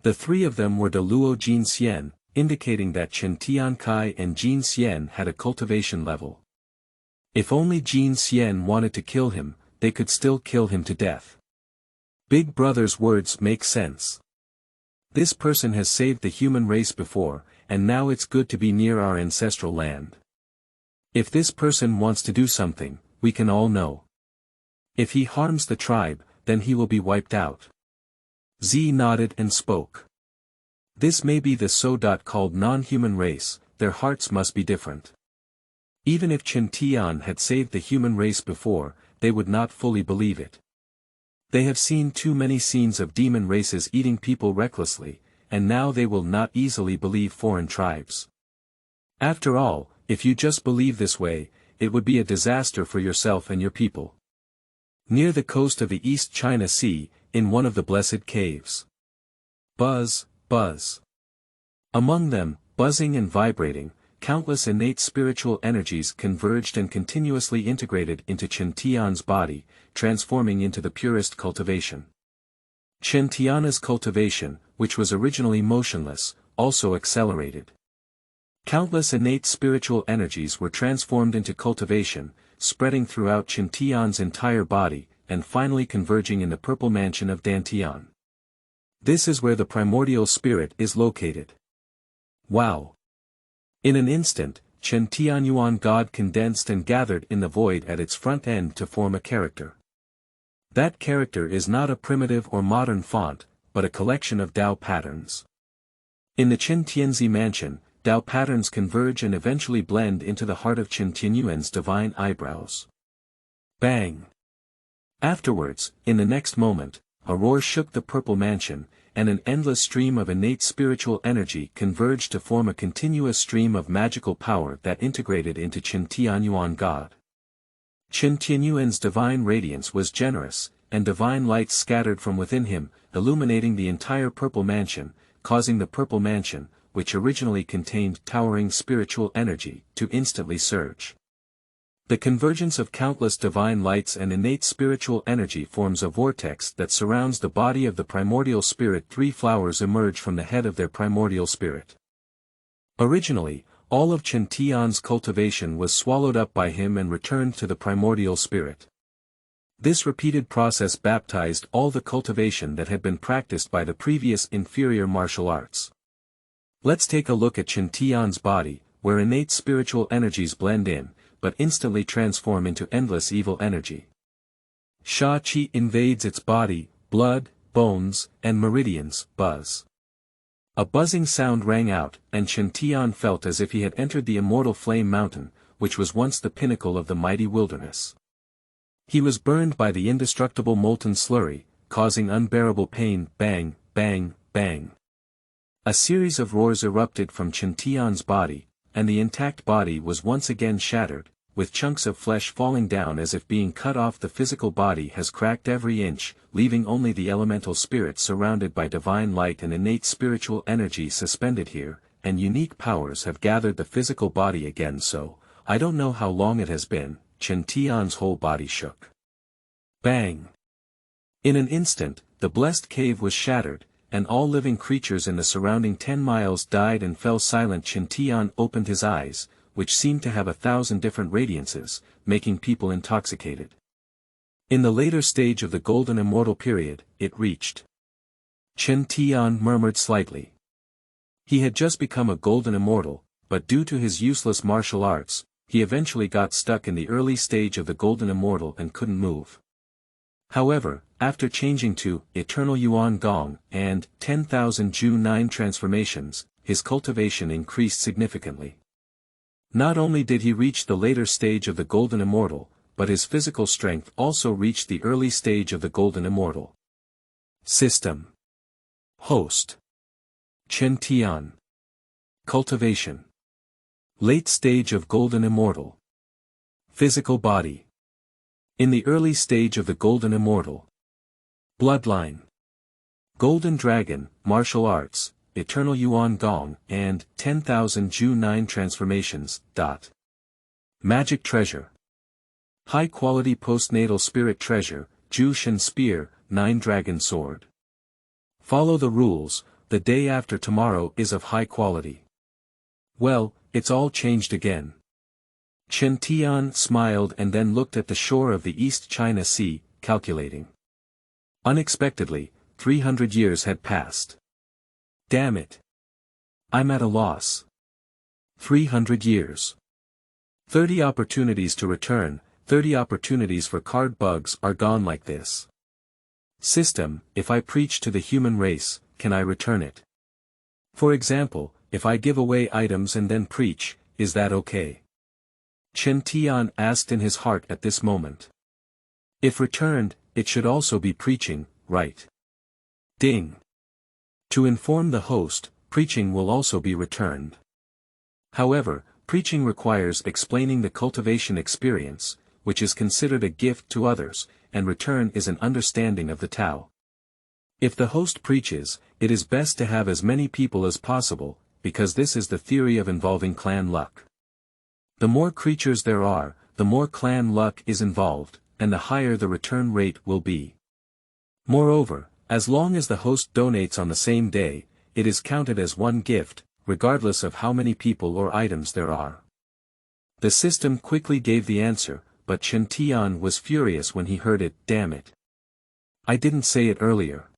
The three of them were de Luo Jin Xian, indicating that Chen Tian Kai and Jin Xian had a cultivation level. If only Jin Xian wanted to kill him, they could still kill him to death. Big brother's words make sense. This person has saved the human race before, and now it's good to be near our ancestral land. If this person wants to do something, we can all know. If he harms the tribe, then he will be wiped out. Z nodded and spoke. This may be the so-called non-human race, their hearts must be different. Even if Chen Tian had saved the human race before, they would not fully believe it. They have seen too many scenes of demon races eating people recklessly, and now they will not easily believe foreign tribes. After all, if you just believe this way, it would be a disaster for yourself and your people. Near the coast of the East China Sea, in one of the blessed caves. Buzz, buzz. Among them, buzzing and vibrating, countless innate spiritual energies converged and continuously integrated into Chen Tian's body, transforming into the purest cultivation. Chen Tian's cultivation, which was originally motionless, also accelerated. Countless innate spiritual energies were transformed into cultivation, spreading throughout Chen Tian's entire body, and finally converging in the purple mansion of Dantian. This is where the primordial spirit is located. Wow! In an instant, Chen Tianyuan God condensed and gathered in the void at its front end to form a character. That character is not a primitive or modern font, but a collection of Dao patterns. In the Chen Tianzi mansion, Dao patterns converge and eventually blend into the heart of Chen Tianyuan's divine eyebrows. Bang! Afterwards, in the next moment, a roar shook the purple mansion, and an endless stream of innate spiritual energy converged to form a continuous stream of magical power that integrated into Chen Tianyuan God. Chen Tianyuan's divine radiance was generous, and divine lights scattered from within him, illuminating the entire purple mansion, causing the purple mansion, which originally contained towering spiritual energy, to instantly surge. The convergence of countless divine lights and innate spiritual energy forms a vortex that surrounds the body of the primordial spirit. 3 flowers emerge from the head of their primordial spirit. Originally, all of Chen Tian's cultivation was swallowed up by him and returned to the primordial spirit. This repeated process baptized all the cultivation that had been practiced by the previous inferior martial arts. Let's take a look at Chen Tian's body, where innate spiritual energies blend in, but instantly transform into endless evil energy. Sha Qi invades its body, blood, bones, and meridians. Buzz. A buzzing sound rang out, and Chen Tian felt as if he had entered the immortal flame mountain, which was once the pinnacle of the mighty wilderness. He was burned by the indestructible molten slurry, causing unbearable pain. Bang, bang, bang. A series of roars erupted from Chen Tian's body, and the intact body was once again shattered, with chunks of flesh falling down as if being cut off. The physical body has cracked every inch, leaving only the elemental spirit surrounded by divine light and innate spiritual energy suspended here, and unique powers have gathered the physical body again. So, I don't know how long it has been. Chen Tian's whole body shook. Bang! In an instant, the blessed cave was shattered, and all living creatures in the surrounding 10 miles died and fell silent. Chen Tian opened his eyes, which seemed to have 1,000 different radiances, making people intoxicated. In the later stage of the Golden Immortal period, it reached. Chen Tian murmured slightly. He had just become a Golden Immortal, but due to his useless martial arts, he eventually got stuck in the early stage of the Golden Immortal and couldn't move. However, after changing to Eternal Yuan Gong and 10,000 Ju 9 transformations, his cultivation increased significantly. Not only did he reach the later stage of the Golden Immortal, but his physical strength also reached the early stage of the Golden Immortal. System. Host. Chen Tian. Cultivation. Late stage of Golden Immortal. Physical body. In the early stage of the Golden Immortal. Bloodline. Golden Dragon, Martial Arts, Eternal Yuan Gong, and 10,000 Ju 9 transformations. Magic Treasure. High-quality postnatal spirit treasure, Ju Shen Spear, 9 Dragon Sword. Follow the rules, the day after tomorrow is of high quality. Well, it's all changed again. Chen Tian smiled and then looked at the shore of the East China Sea, calculating. Unexpectedly, 300 years had passed. Damn it. I'm at a loss. 300 years. 30 opportunities to return, 30 opportunities for card bugs are gone like this. System, if I preach to the human race, can I return it? For example, if I give away items and then preach, is that okay? Chen Tian asked in his heart at this moment. If returned, it should also be preaching, right? Ding. To inform the host, preaching will also be returned. However, preaching requires explaining the cultivation experience, which is considered a gift to others, and return is an understanding of the Tao. If the host preaches, it is best to have as many people as possible, because this is the theory of involving clan luck. The more creatures there are, the more clan luck is involved, and the higher the return rate will be. Moreover, as long as the host donates on the same day, it is counted as one gift, regardless of how many people or items there are. The system quickly gave the answer, but Chen Tian was furious when he heard it. Damn it. I didn't say it earlier.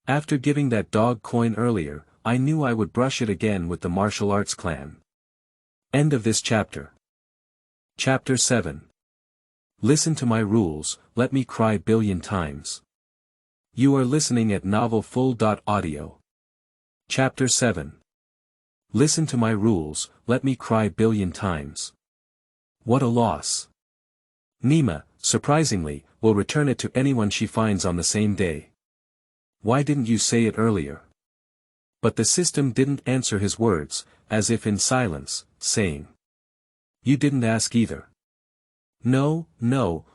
After giving that dog coin earlier, I knew I would brush it again with the martial arts clan. End of this chapter. Chapter 7. Listen to my rules, let me cry billion times. You are listening at novelfull.audio. Chapter 7. Listen to my rules, let me cry billion times. What a loss. Nima, surprisingly, will return it to anyone she finds on the same day. Why didn't you say it earlier? But the system didn't answer his words, as if in silence, saying. You didn't ask either. No,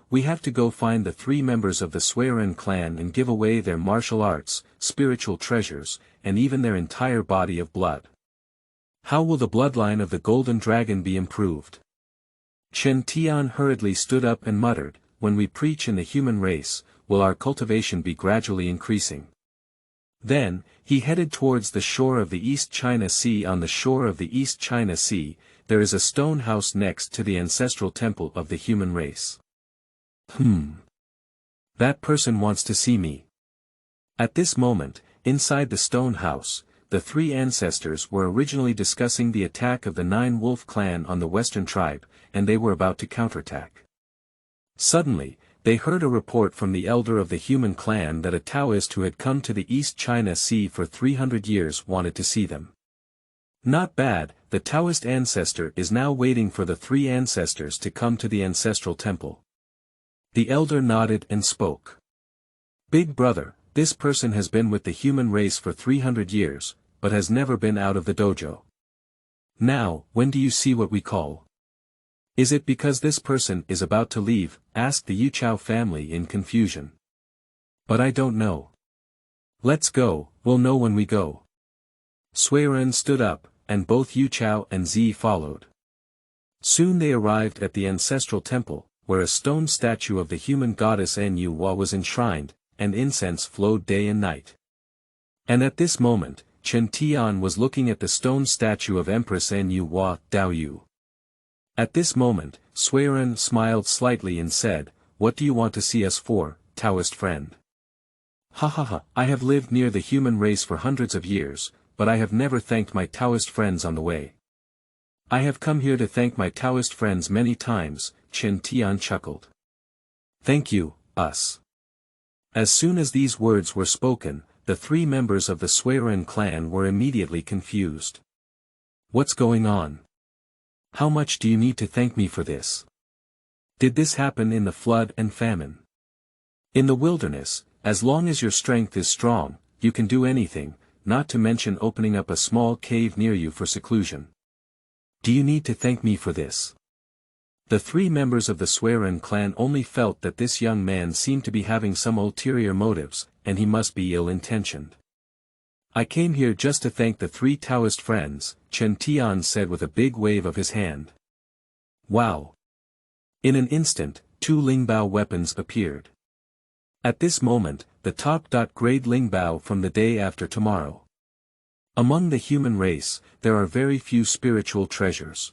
we have to go find the 3 members of the Swearen clan and give away their martial arts, spiritual treasures, and even their entire body of blood. How will the bloodline of the Golden Dragon be improved? Chen Tian hurriedly stood up and muttered, when we preach in the human race, will our cultivation be gradually increasing? Then, he headed towards the shore of the East China Sea. On the shore of the East China Sea, there is a stone house next to the ancestral temple of the human race. That person wants to see me. At this moment, inside the stone house, the 3 ancestors were originally discussing the attack of the 9 Wolf clan on the Western tribe, and they were about to counterattack. Suddenly, they heard a report from the elder of the human clan that a Taoist who had come to the East China Sea for 300 years wanted to see them. Not bad, the Taoist ancestor is now waiting for the 3 ancestors to come to the ancestral temple. The elder nodded and spoke. Big brother, this person has been with the human race for 300 years, but has never been out of the dojo. Now, when do you see what we call? Is it because this person is about to leave? Asked the Yuchao family in confusion. But I don't know. Let's go, we'll know when we go. Suiren stood up, and both Yuchao and Zi followed. Soon they arrived at the ancestral temple, where a stone statue of the human goddess Nu was enshrined, and incense flowed day and night. And at this moment, Chen Tian was looking at the stone statue of Empress Nu Dao Yu. At this moment, Suiren smiled slightly and said, "What do you want to see us for, Taoist friend?" "Ha ha ha, I have lived near the human race for hundreds of years, but I have never thanked my Taoist friends on the way. I have come here to thank my Taoist friends many times," Chen Tian chuckled. "Thank you, us." As soon as these words were spoken, the three members of the Suiren clan were immediately confused. "What's going on? How much do you need to thank me for this? Did this happen in the flood and famine? In the wilderness, as long as your strength is strong, you can do anything, not to mention opening up a small cave near you for seclusion. Do you need to thank me for this?" The three members of the Suiren clan only felt that this young man seemed to be having some ulterior motives, and he must be ill-intentioned. "I came here just to thank the three Taoist friends," Chen Tian said with a big wave of his hand. Wow! In an instant, two Lingbao weapons appeared. At this moment, the top-grade Lingbao from the day after tomorrow. Among the human race, there are very few spiritual treasures.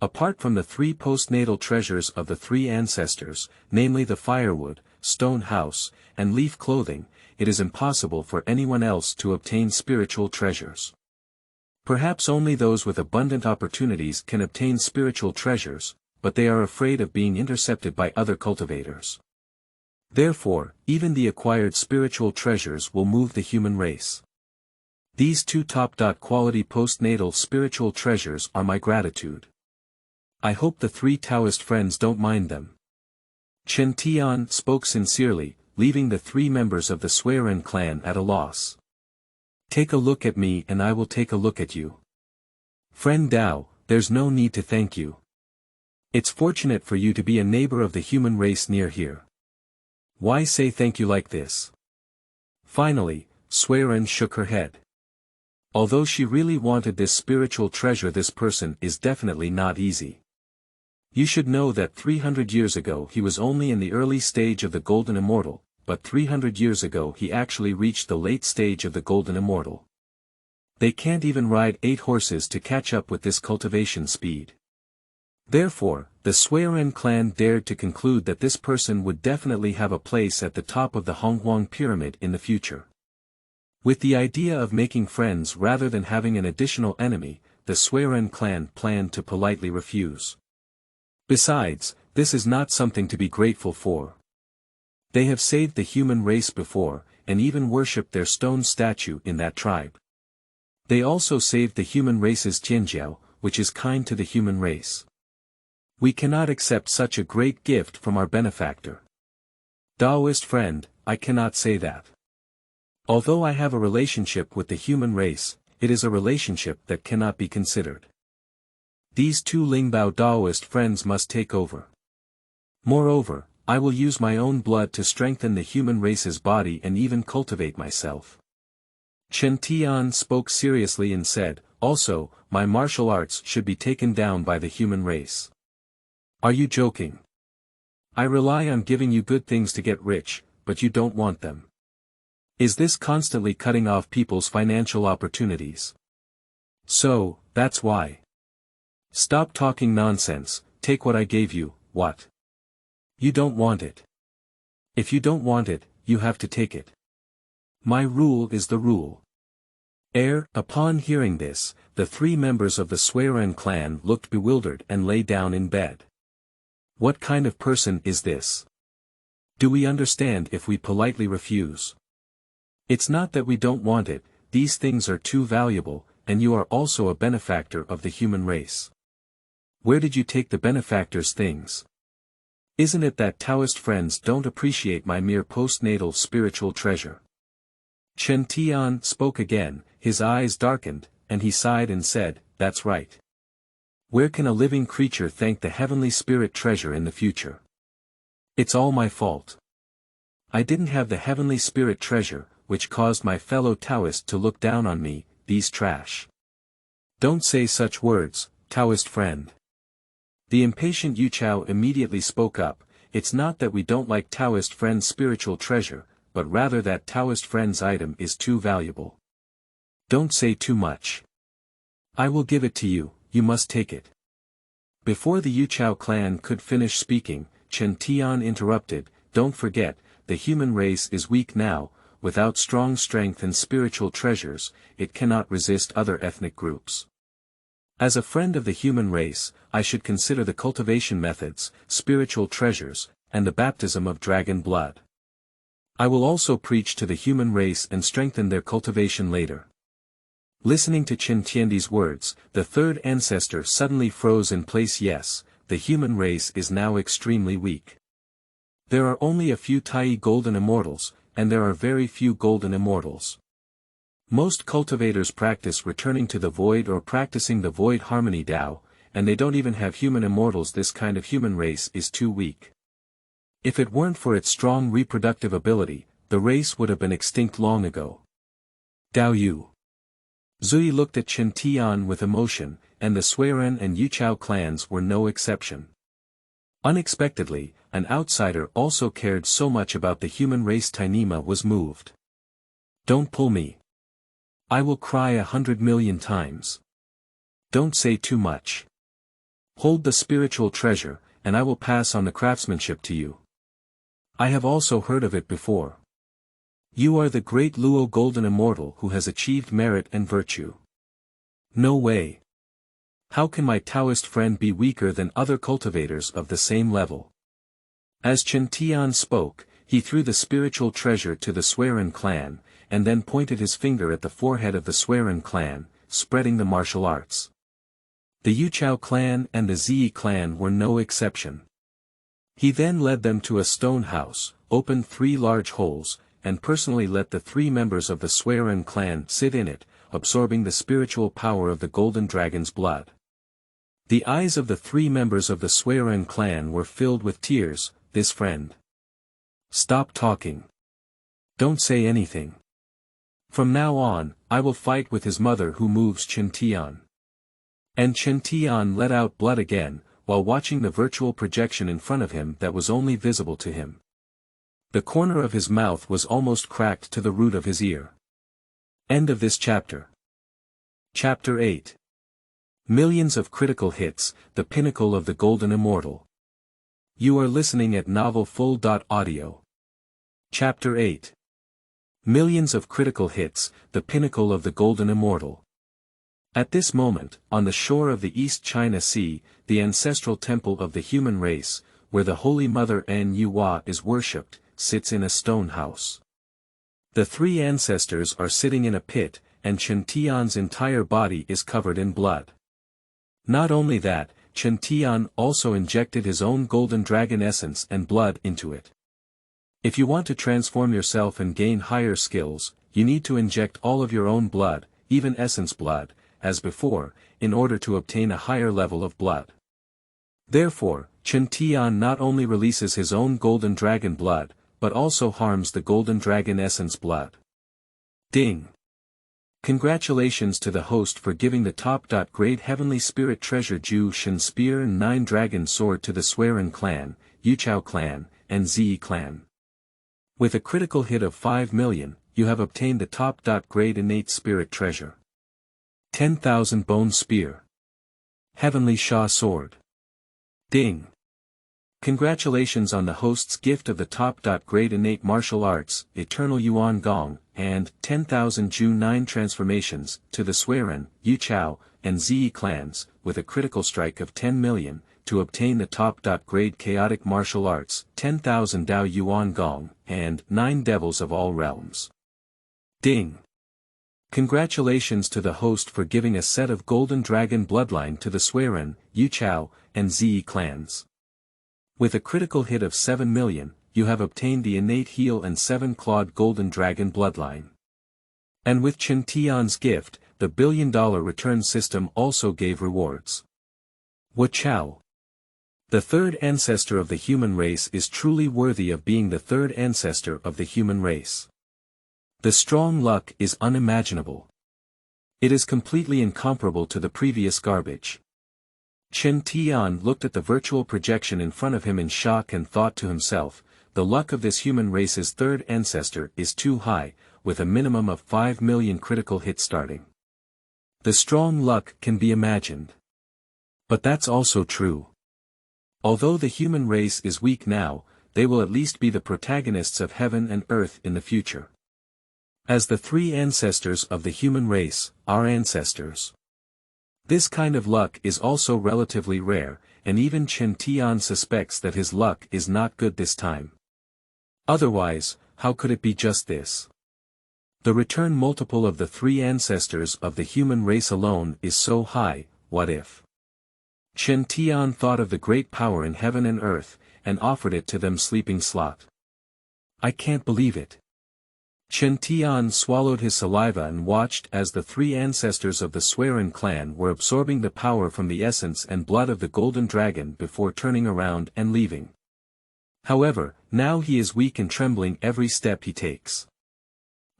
Apart from the three postnatal treasures of the three ancestors, namely the firewood, stone house, and leaf clothing, it is impossible for anyone else to obtain spiritual treasures. Perhaps only those with abundant opportunities can obtain spiritual treasures, but they are afraid of being intercepted by other cultivators. Therefore, even the acquired spiritual treasures will move the human race. These two top-quality postnatal spiritual treasures are my gratitude. I hope the three Taoist friends don't mind them. Chen Tian spoke sincerely, leaving the three members of the Suiren clan at a loss. "Take a look at me and I will take a look at you. Friend Dao, there's no need to thank you. It's fortunate for you to be a neighbor of the human race near here. Why say thank you like this?" Finally, Suiren shook her head. Although she really wanted this spiritual treasure, this person is definitely not easy. You should know that 300 years ago he was only in the early stage of the Golden Immortal, but 300 years ago he actually reached the late stage of the Golden Immortal. They can't even ride 8 horses to catch up with this cultivation speed. Therefore, the Suiren clan dared to conclude that this person would definitely have a place at the top of the Honghuang pyramid in the future. With the idea of making friends rather than having an additional enemy, the Suiren clan planned to politely refuse. Besides, this is not something to be grateful for. They have saved the human race before, and even worshipped their stone statue in that tribe. They also saved the human race's Tianjiao, which is kind to the human race. We cannot accept such a great gift from our benefactor. Taoist friend, I cannot say that. Although I have a relationship with the human race, it is a relationship that cannot be considered. These two Lingbao Taoist friends must take over. Moreover, I will use my own blood to strengthen the human race's body and even cultivate myself. Chen Tian spoke seriously and said, "Also, my martial arts should be taken down by the human race." Are you joking? I rely on giving you good things to get rich, but you don't want them. Is this constantly cutting off people's financial opportunities? So, that's why. Stop talking nonsense, take what I gave you. What? You don't want it. If you don't want it, you have to take it. My rule is the rule. Upon hearing this, the three members of the Suiren clan looked bewildered and lay down in bed. What kind of person is this? Do we understand if we politely refuse? It's not that we don't want it, these things are too valuable, and you are also a benefactor of the human race. Where did you take the benefactor's things? Isn't it that Taoist friends don't appreciate my mere postnatal spiritual treasure? Chen Tian spoke again, his eyes darkened, and he sighed and said, "That's right. Where can a living creature thank the heavenly spirit treasure in the future? It's all my fault. I didn't have the heavenly spirit treasure, which caused my fellow Taoist to look down on me, these trash." "Don't say such words, Taoist friend." The impatient Yu Chao immediately spoke up, "It's not that we don't like Taoist friend's spiritual treasure, but rather that Taoist friend's item is too valuable. Don't say too much. I will give it to you, you must take it." Before the Yu Chao clan could finish speaking, Chen Tian interrupted, "Don't forget, the human race is weak now, without strong strength and spiritual treasures, it cannot resist other ethnic groups. As a friend of the human race, I should consider the cultivation methods, spiritual treasures, and the baptism of dragon blood. I will also preach to the human race and strengthen their cultivation later." Listening to Chen Tianzi's words, the third ancestor suddenly froze in place. Yes, the human race is now extremely weak. There are only a few Taiyi Golden Immortals, and there are very few Golden Immortals. Most cultivators practice returning to the void or practicing the void harmony Tao, and they don't even have human immortals. This kind of human race is too weak. If it weren't for its strong reproductive ability, the race would have been extinct long ago. Dao Yu. Zui looked at Chen Tian with emotion, and the Suiren and Yu Chao clans were no exception. Unexpectedly, an outsider also cared so much about the human race. Tainima was moved. "Don't pull me. I will cry 100 million times. Don't say too much. Hold the spiritual treasure, and I will pass on the craftsmanship to you. I have also heard of it before. You are the great Luo Golden Immortal who has achieved merit and virtue. No way. How can my Taoist friend be weaker than other cultivators of the same level?" As Chen Tian spoke, he threw the spiritual treasure to the Suiren clan, and then pointed his finger at the forehead of the Suiren clan, spreading the martial arts. The Yu Chao clan and the Ziyi clan were no exception. He then led them to a stone house, opened 3 large holes, and personally let the 3 members of the Suiren clan sit in it, absorbing the spiritual power of the golden dragon's blood. The eyes of the 3 members of the Suiren clan were filled with tears. "This friend. Stop talking. Don't say anything. From now on, I will fight with his mother who moves Chen Tian." And Chen Tian let out blood again, while watching the virtual projection in front of him that was only visible to him. The corner of his mouth was almost cracked to the root of his ear. End of this chapter. Chapter 8. Millions of critical hits, the pinnacle of the Golden Immortal. You are listening at novelfull.audio. Chapter 8. Millions of critical hits, the pinnacle of the Golden Immortal. At this moment, on the shore of the East China Sea, the ancestral temple of the human race, where the Holy Mother Nyuwa is worshipped, sits in a stone house. The 3 ancestors are sitting in a pit, and Chen Tian's entire body is covered in blood. Not only that, Chen Tian also injected his own golden dragon essence and blood into it. If you want to transform yourself and gain higher skills, you need to inject all of your own blood, even essence blood, as before, in order to obtain a higher level of blood. Therefore, Chen Tian not only releases his own golden dragon blood, but also harms the golden dragon essence blood. Ding! Congratulations to the host for giving the top-grade heavenly spirit treasure Ju Shen Spear and 9 Dragon Sword to the Suiren clan, Yu Chao clan, and Ziyi clan. With a critical hit of 5 million, you have obtained the top-grade innate spirit treasure. 10,000 Bone Spear. Heavenly Sha Sword. Ding! Congratulations on the host's gift of the top-grade innate martial arts, Eternal Yuan Gong, and 10,000 Ju 9 transformations, to the Suiren, Yu Chao, and Ziyi clans, with a critical strike of 10 million, to obtain the top-grade chaotic martial arts, 10,000 Dao Yuan Gong, and 9 Devils of all realms. Ding! Congratulations to the host for giving a set of Golden Dragon bloodline to the Suiren, Yu Chao, and Ziyi clans. With a critical hit of 7 million, you have obtained the innate heel and 7-clawed golden dragon bloodline. And with Chen Tian's gift, the billion-dollar return system also gave rewards. Wachow! The third ancestor of the human race is truly worthy of being the third ancestor of the human race. The strong luck is unimaginable. It is completely incomparable to the previous garbage. Chen Tian looked at the virtual projection in front of him in shock and thought to himself, the luck of this human race's third ancestor is too high, with a minimum of 5 million critical hits starting. The strong luck can be imagined. But that's also true. Although the human race is weak now, they will at least be the protagonists of heaven and earth in the future. As the three ancestors of the human race, our ancestors. This kind of luck is also relatively rare, and even Chen Tian suspects that his luck is not good this time. Otherwise, how could it be just this? The return multiple of the three ancestors of the human race alone is so high, what if? Chen Tian thought of the great power in heaven and earth, and offered it to them sleeping slot. I can't believe it. Chen Tian swallowed his saliva and watched as the three ancestors of the Swearen clan were absorbing the power from the essence and blood of the golden dragon before turning around and leaving. However, now he is weak and trembling every step he takes.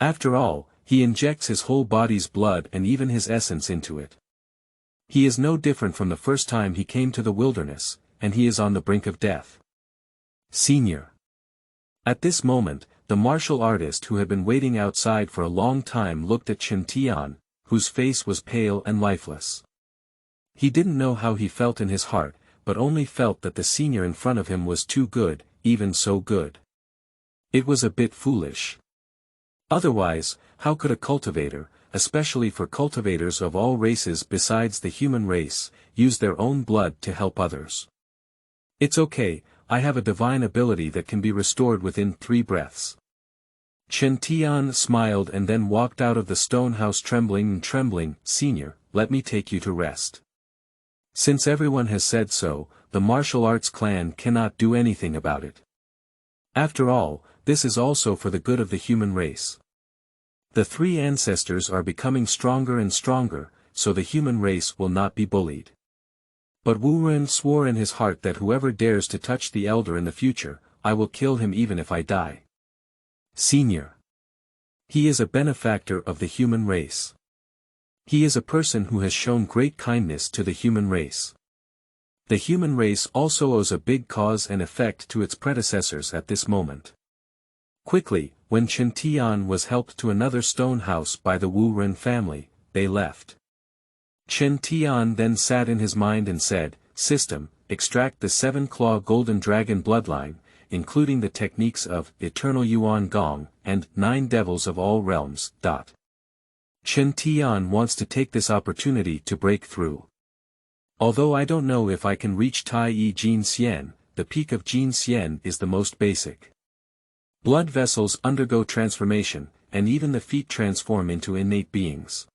After all, he injects his whole body's blood and even his essence into it. He is no different from the first time he came to the wilderness, and he is on the brink of death. Senior. At this moment, the martial artist who had been waiting outside for a long time looked at Chen Tian, whose face was pale and lifeless. He didn't know how he felt in his heart, but only felt that the senior in front of him was too good, even so good. It was a bit foolish. Otherwise, how could a cultivator, especially for cultivators of all races besides the human race, use their own blood to help others? It's okay, I have a divine ability that can be restored within 3 breaths. Chen Tian smiled and then walked out of the stone house trembling. Senior, let me take you to rest. Since everyone has said so, the martial arts clan cannot do anything about it. After all, this is also for the good of the human race. The three ancestors are becoming stronger and stronger, so the human race will not be bullied. But Wu Ren swore in his heart that whoever dares to touch the elder in the future, I will kill him even if I die. Senior. He is a benefactor of the human race. He is a person who has shown great kindness to the human race. The human race also owes a big cause and effect to its predecessors at this moment. Quickly, when Chen Tian was helped to another stone house by the Wu Ren family, they left. Chen Tian then sat in his mind and said, System, extract the 7-claw golden dragon bloodline, including the techniques of Eternal Yuan Gong and 9 devils of all realms. Chen Tian wants to take this opportunity to break through. Although I don't know if I can reach Taiyi Jin Xian, the peak of Jin Xian is the most basic. Blood vessels undergo transformation, and even the feet transform into innate beings.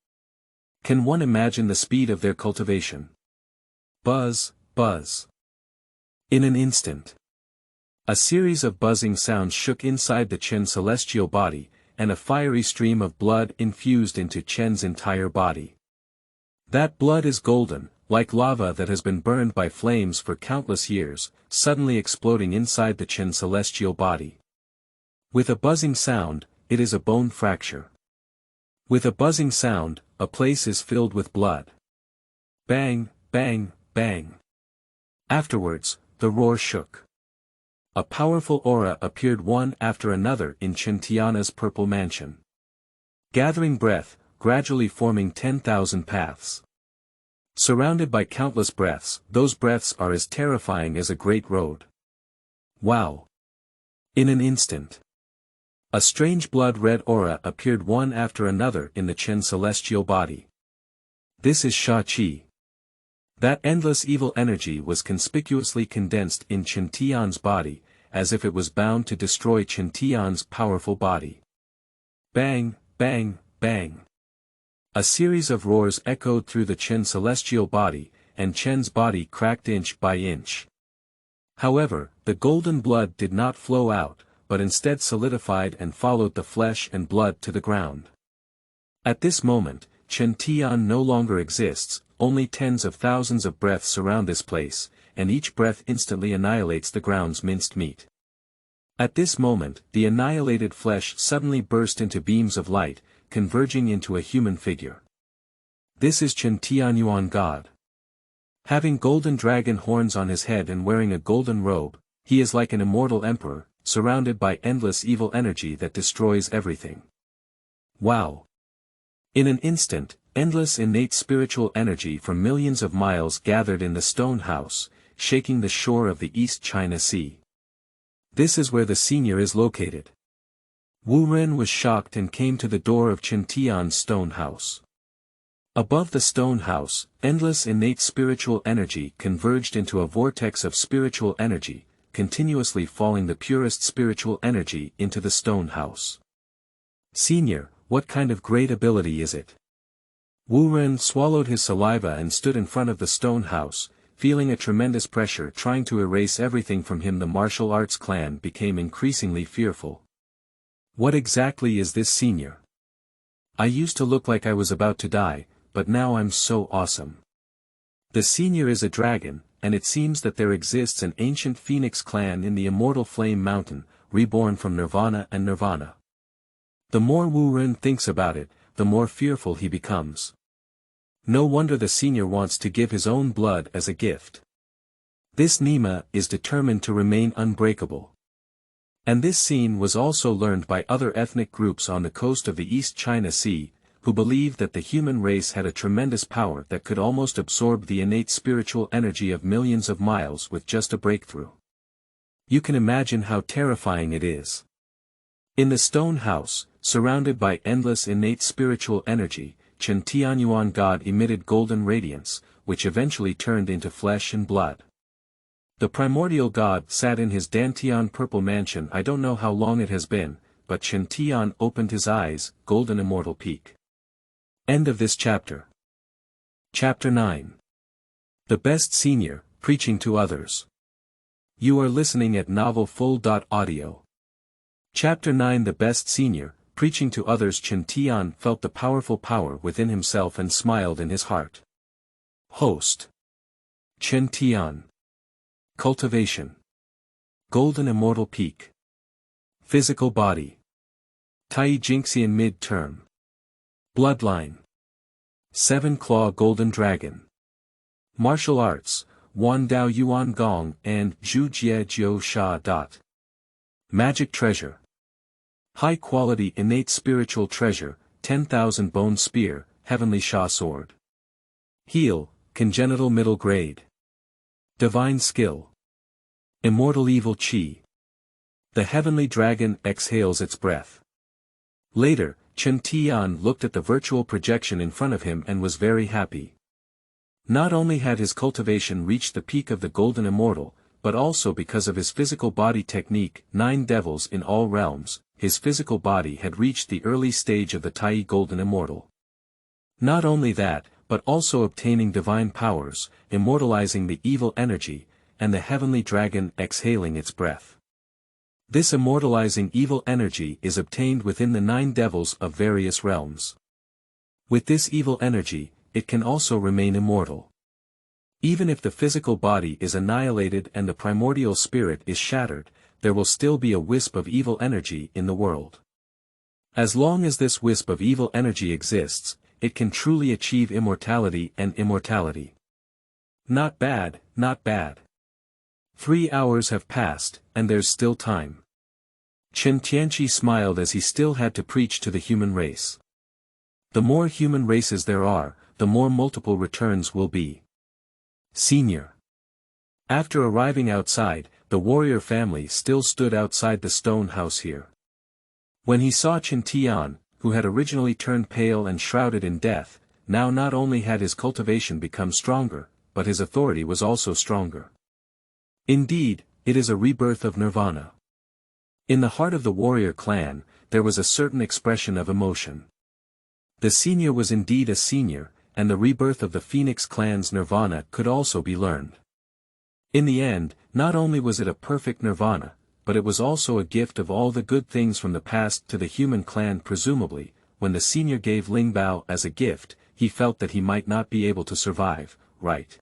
Can one imagine the speed of their cultivation? Buzz, buzz. In an instant. A series of buzzing sounds shook inside the Chen celestial body, and a fiery stream of blood infused into Chen's entire body. That blood is golden, like lava that has been burned by flames for countless years, suddenly exploding inside the Chen celestial body. With a buzzing sound, it is a bone fracture. With a buzzing sound, a place is filled with blood. Bang, bang, bang. Afterwards, the roar shook. A powerful aura appeared one after another in Chen Tian's purple mansion. Gathering breath, gradually forming 10,000 paths. Surrounded by countless breaths, those breaths are as terrifying as a great road. Wow! In an instant. A strange blood-red aura appeared one after another in the Chen celestial body. This is Sha Qi. That endless evil energy was conspicuously condensed in Chen Tian's body, as if it was bound to destroy Chen Tian's powerful body. Bang, bang, bang. A series of roars echoed through the Chen celestial body, and Chen's body cracked inch by inch. However, the golden blood did not flow out, but instead solidified and followed the flesh and blood to the ground. At this moment, Chen Tian no longer exists, only tens of thousands of breaths surround this place, and each breath instantly annihilates the ground's minced meat. At this moment, the annihilated flesh suddenly burst into beams of light, converging into a human figure. This is Chen Tian Yuan God. Having golden dragon horns on his head and wearing a golden robe, he is like an immortal emperor, surrounded by endless evil energy that destroys everything. Wow! In an instant, endless innate spiritual energy from millions of miles gathered in the stone house, shaking the shore of the East China Sea. This is where the senior is located. Wu Ren was shocked and came to the door of Chen Tian's stone house. Above the stone house, endless innate spiritual energy converged into a vortex of spiritual energy, continuously falling the purest spiritual energy into the stone house. Senior, what kind of great ability is it? Wu Ren swallowed his saliva and stood in front of the stone house, feeling a tremendous pressure trying to erase everything from him. The martial arts clan became increasingly fearful. What exactly is this, senior? I used to look like I was about to die, but now I'm so awesome. The senior is a dragon, and it seems that there exists an ancient phoenix clan in the immortal flame mountain, reborn from nirvana and nirvana. The more Wu Ren thinks about it, the more fearful he becomes. No wonder the senior wants to give his own blood as a gift. This Nima is determined to remain unbreakable. And this scene was also learned by other ethnic groups on the coast of the East China Sea, who believed that the human race had a tremendous power that could almost absorb the innate spiritual energy of millions of miles with just a breakthrough. You can imagine how terrifying it is. In the stone house, surrounded by endless innate spiritual energy, Chen Tianyuan God emitted golden radiance, which eventually turned into flesh and blood. The primordial God sat in his Dantian purple mansion. I don't know how long it has been, but Chen Tian opened his eyes. Golden Immortal Peak. End of this chapter. Chapter 9. The Best Senior, Preaching to Others. You are listening at novelfull.audio. Chapter 9. The Best Senior, Preaching to Others. Chen Tian felt the powerful power within himself and smiled in his heart. Host. Chen Tian. Cultivation. Golden Immortal Peak. Physical Body. Taiqing Mid-Term. Bloodline. 7-Claw Golden Dragon. Martial Arts, Wan Dao Yuan Gong and Zhu Jie Jiu Sha. Magic Treasure. High-quality innate spiritual treasure, 10,000 Bone Spear, Heavenly Sha Sword. Heal, Congenital Middle Grade. Divine Skill. Immortal Evil Chi. The Heavenly Dragon exhales its breath. Later, Chen Tian looked at the virtual projection in front of him and was very happy. Not only had his cultivation reached the peak of the Golden Immortal, but also because of his physical body technique, 9 devils in all realms, his physical body had reached the early stage of the Tai Golden Immortal. Not only that, but also obtaining divine powers, immortalizing the evil energy, and the heavenly dragon exhaling its breath. This immortalizing evil energy is obtained within the 9 devils of various realms. With this evil energy, it can also remain immortal. Even if the physical body is annihilated and the primordial spirit is shattered, there will still be a wisp of evil energy in the world. As long as this wisp of evil energy exists, it can truly achieve immortality and immortality. Not bad, not bad. 3 hours have passed, and there's still time. Chen Tianzi smiled as he still had to preach to the human race. The more human races there are, the more multiple returns will be. Senior. After arriving outside, the warrior family still stood outside the stone house here. When he saw Chen Tian, who had originally turned pale and shrouded in death, now not only had his cultivation become stronger, but his authority was also stronger. Indeed, it is a rebirth of nirvana. In the heart of the warrior clan, there was a certain expression of emotion. The senior was indeed a senior, and the rebirth of the Phoenix clan's nirvana could also be learned. In the end, not only was it a perfect nirvana, but it was also a gift of all the good things from the past to the human clan. Presumably, when the senior gave Ling Bao as a gift, he felt that he might not be able to survive, right?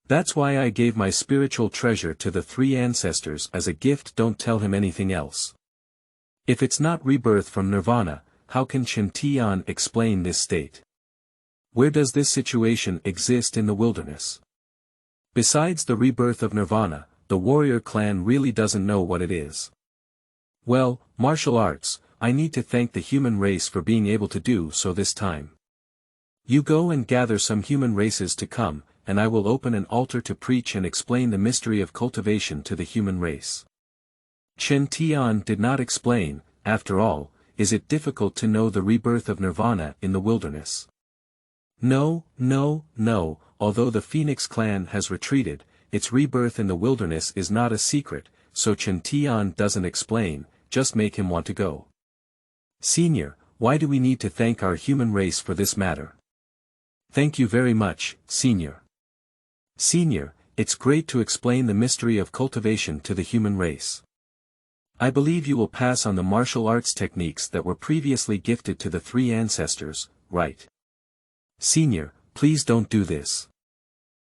That's why I gave my spiritual treasure to the three ancestors as a gift. Don't tell him anything else. If it's not rebirth from nirvana, how can Chen Tian explain this state? Where does this situation exist in the wilderness? Besides the rebirth of nirvana, the warrior clan really doesn't know what it is. Well, martial arts, I need to thank the human race for being able to do so this time. You go and gather some human races to come, and I will open an altar to preach and explain the mystery of cultivation to the human race. Chen Tian did not explain. After all, is it difficult to know the rebirth of nirvana in the wilderness? No, although the Phoenix clan has retreated, its rebirth in the wilderness is not a secret, so Chen Tian doesn't explain, just make him want to go. Senior, why do we need to thank our human race for this matter? Thank you very much, Senior. Senior, it's great to explain the mystery of cultivation to the human race. I believe you will pass on the martial arts techniques that were previously gifted to the three ancestors, right? Senior, please don't do this.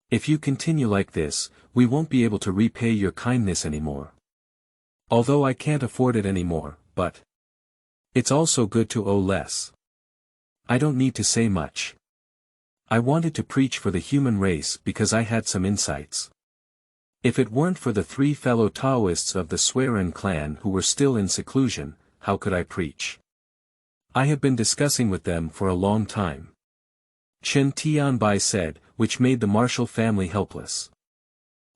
If you continue like this, we won't be able to repay your kindness anymore. Although I can't afford it anymore, but it's also good to owe less. I don't need to say much. I wanted to preach for the human race because I had some insights. If it weren't for the three fellow Taoists of the Swearen clan who were still in seclusion, how could I preach? I have been discussing with them for a long time. Chen Tianbai said, which made the martial family helpless.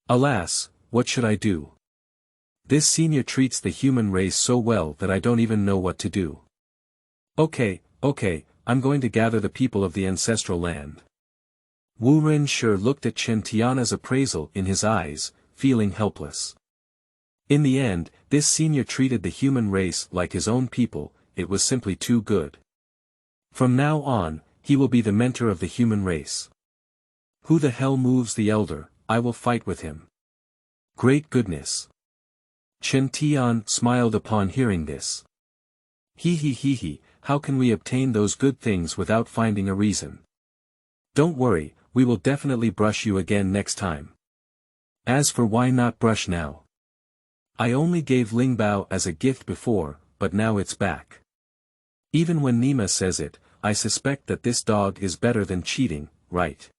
Alas, what should I do? This senior treats the human race so well that I don't even know what to do. Okay, I'm going to gather the people of the ancestral land. Wu Ren-shi looked at Chen Tian's appraisal in his eyes, feeling helpless. In the end, this senior treated the human race like his own people. It was simply too good. From now on, he will be the mentor of the human race. Who the hell moves the elder? I will fight with him. Great goodness. Chen Tian smiled upon hearing this. He, how can we obtain those good things without finding a reason? Don't worry, we will definitely brush you again next time. As for why not brush now? I only gave Ling Bao as a gift before, but now it's back. Even when Nima says it, I suspect that this dog is better than cheating, right?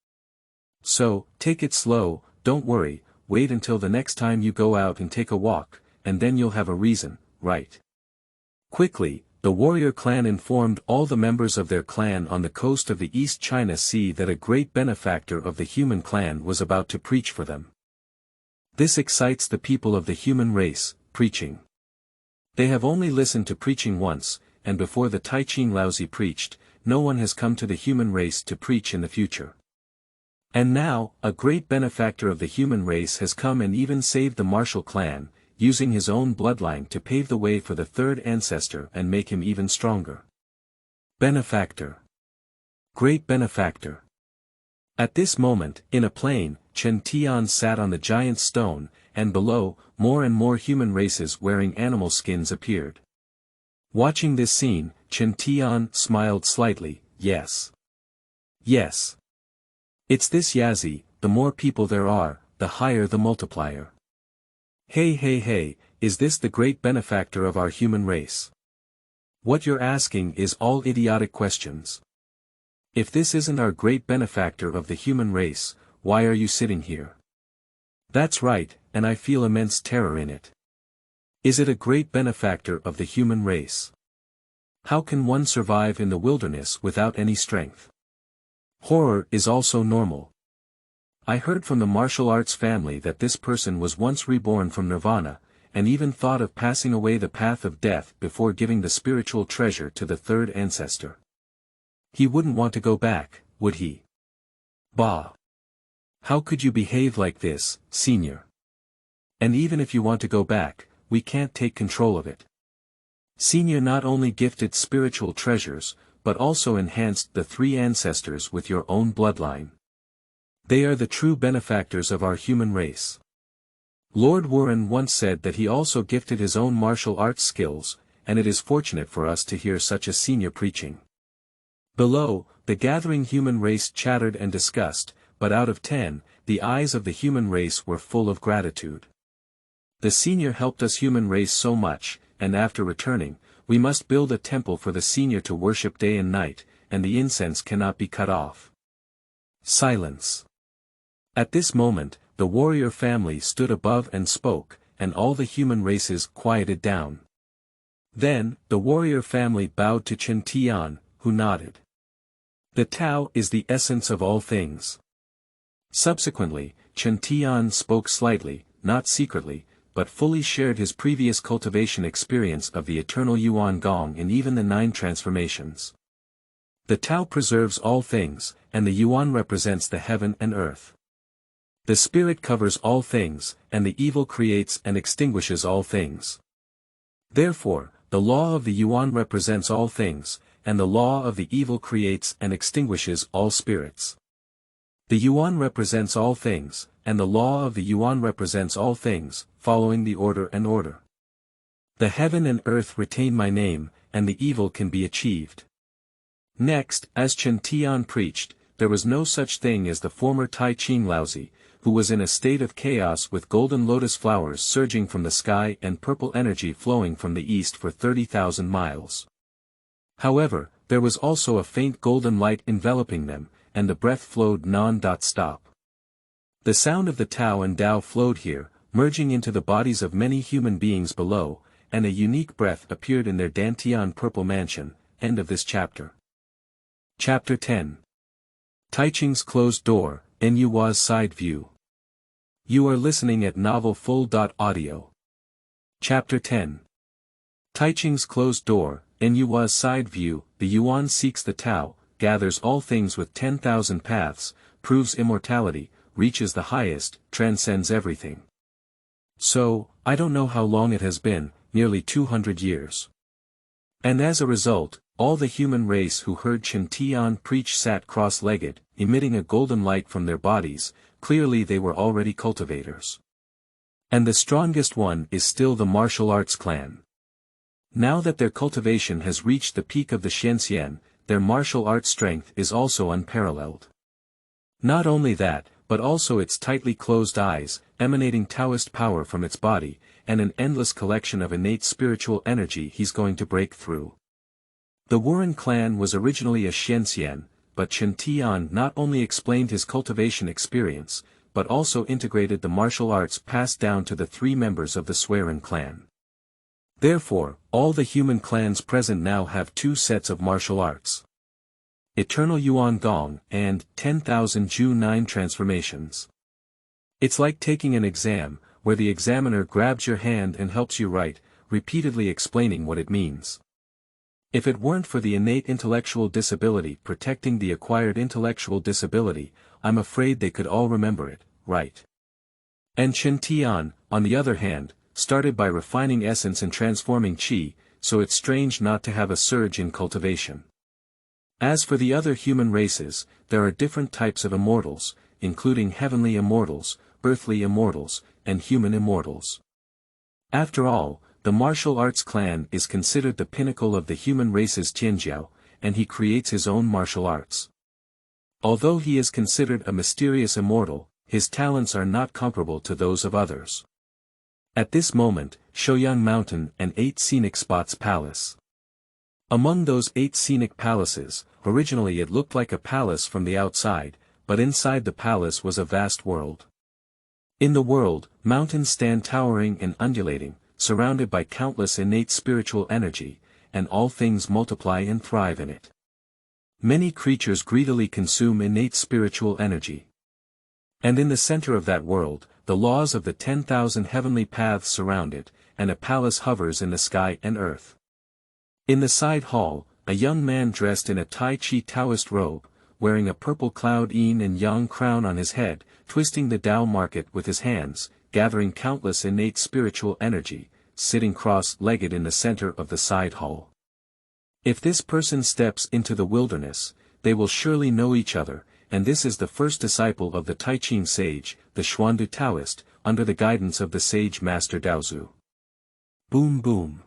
So, take it slow, don't worry, wait until the next time you go out and take a walk, and then you'll have a reason, right? Quickly, the warrior clan informed all the members of their clan on the coast of the East China Sea that a great benefactor of the human clan was about to preach for them. This excites the people of the human race, preaching. They have only listened to preaching once, and before the Taiqing Laozi preached, no one has come to the human race to preach in the future. And now, a great benefactor of the human race has come and even saved the martial clan, using his own bloodline to pave the way for the third ancestor and make him even stronger. Benefactor. Great benefactor. At this moment, in a plain, Chen Tian sat on the giant stone, and below, more and more human races wearing animal skins appeared. Watching this scene, Chen Tian smiled slightly. Yes. It's this Yazi, the more people there are, the higher the multiplier. Hey, is this the great benefactor of our human race? What you're asking is all idiotic questions. If this isn't our great benefactor of the human race, why are you sitting here? That's right, and I feel immense terror in it. Is it a great benefactor of the human race? How can one survive in the wilderness without any strength? Horror is also normal. I heard from the martial arts family that this person was once reborn from nirvana, and even thought of passing away the path of death before giving the spiritual treasure to the third ancestor. He wouldn't want to go back, would he? Bah! How could you behave like this, senior? And even if you want to go back, we can't take control of it. Senior not only gifted spiritual treasures, but also enhanced the three ancestors with your own bloodline. They are the true benefactors of our human race. Lord Warren once said that he also gifted his own martial arts skills, and it is fortunate for us to hear such a senior preaching. Below, the gathering human race chattered and discussed, but out of 10, the eyes of the human race were full of gratitude. The senior helped us human race so much, and after returning, we must build a temple for the senior to worship day and night, and the incense cannot be cut off. Silence. At this moment, the warrior family stood above and spoke, and all the human races quieted down. Then, the warrior family bowed to Chen Tian, who nodded. The Tao is the essence of all things. Subsequently, Chen Tian spoke slightly, not secretly, but fully shared his previous cultivation experience of the eternal Yuan Gong and even the 9 transformations. The Tao preserves all things, and the Yuan represents the heaven and earth. The spirit covers all things, and the evil creates and extinguishes all things. Therefore, the law of the Yuan represents all things, and the law of the evil creates and extinguishes all spirits. The Yuan represents all things, and the law of the Yuan represents all things, following the order and order. The heaven and earth retain my name, and the evil can be achieved. Next, as Chen Tian preached, there was no such thing as the former Taiqing Laozi, who was in a state of chaos with golden lotus flowers surging from the sky and purple energy flowing from the east for 30,000 miles. However, there was also a faint golden light enveloping them, and the breath flowed non-stop. The sound of the Tao and Tao flowed here, merging into the bodies of many human beings below, and a unique breath appeared in their Dantian purple mansion. End of this chapter. Chapter 10. Taiqing's Closed Door, Nua's Side View. You are listening at novelfull.audio. Chapter 10. Taiqing's Closed Door, Nua's Side View. The Yuan seeks the Tao, gathers all things with 10,000 paths, proves immortality, reaches the highest, transcends everything. So, I don't know how long it has been, nearly 200 years. And as a result, all the human race who heard Chen Tian preach sat cross-legged, emitting a golden light from their bodies. Clearly they were already cultivators. And the strongest one is still the martial arts clan. Now that their cultivation has reached the peak of the Shenxian, their martial arts strength is also unparalleled. Not only that, but also its tightly closed eyes, emanating Taoist power from its body, and an endless collection of innate spiritual energy he's going to break through. The Warren clan was originally a Shenxian, but Chen Tian not only explained his cultivation experience, but also integrated the martial arts passed down to the 3 members of the Swearen clan. Therefore, all the human clans present now have 2 sets of martial arts. Eternal Yuan Gong, and 10,000 Ju 9 transformations. It's like taking an exam, where the examiner grabs your hand and helps you write, repeatedly explaining what it means. If it weren't for the innate intellectual disability protecting the acquired intellectual disability, I'm afraid they could all remember it, right? And Chen Tian, on the other hand, started by refining essence and transforming qi, so it's strange not to have a surge in cultivation. As for the other human races, there are different types of immortals, including heavenly immortals, earthly immortals, and human immortals. After all, the martial arts clan is considered the pinnacle of the human race's Tianjiao, and he creates his own martial arts. Although he is considered a mysterious immortal, his talents are not comparable to those of others. At this moment, Shouyang Mountain and 8 Scenic Spots Palace. Among those 8 scenic palaces, originally it looked like a palace from the outside, but inside the palace was a vast world. In the world, mountains stand towering and undulating, surrounded by countless innate spiritual energy, and all things multiply and thrive in it. Many creatures greedily consume innate spiritual energy. And in the center of that world, the laws of the 10,000 heavenly paths surround it, and a palace hovers in the sky and earth. In the side hall, a young man dressed in a Tai Chi Taoist robe, wearing a purple cloud yin and yang crown on his head, twisting the Tao market with his hands, gathering countless innate spiritual energy, sitting cross-legged in the center of the side hall. If this person steps into the wilderness, they will surely know each other, and this is the first disciple of the Taiqing sage, the Xuandu Taoist, under the guidance of the sage master Daozu. Boom boom.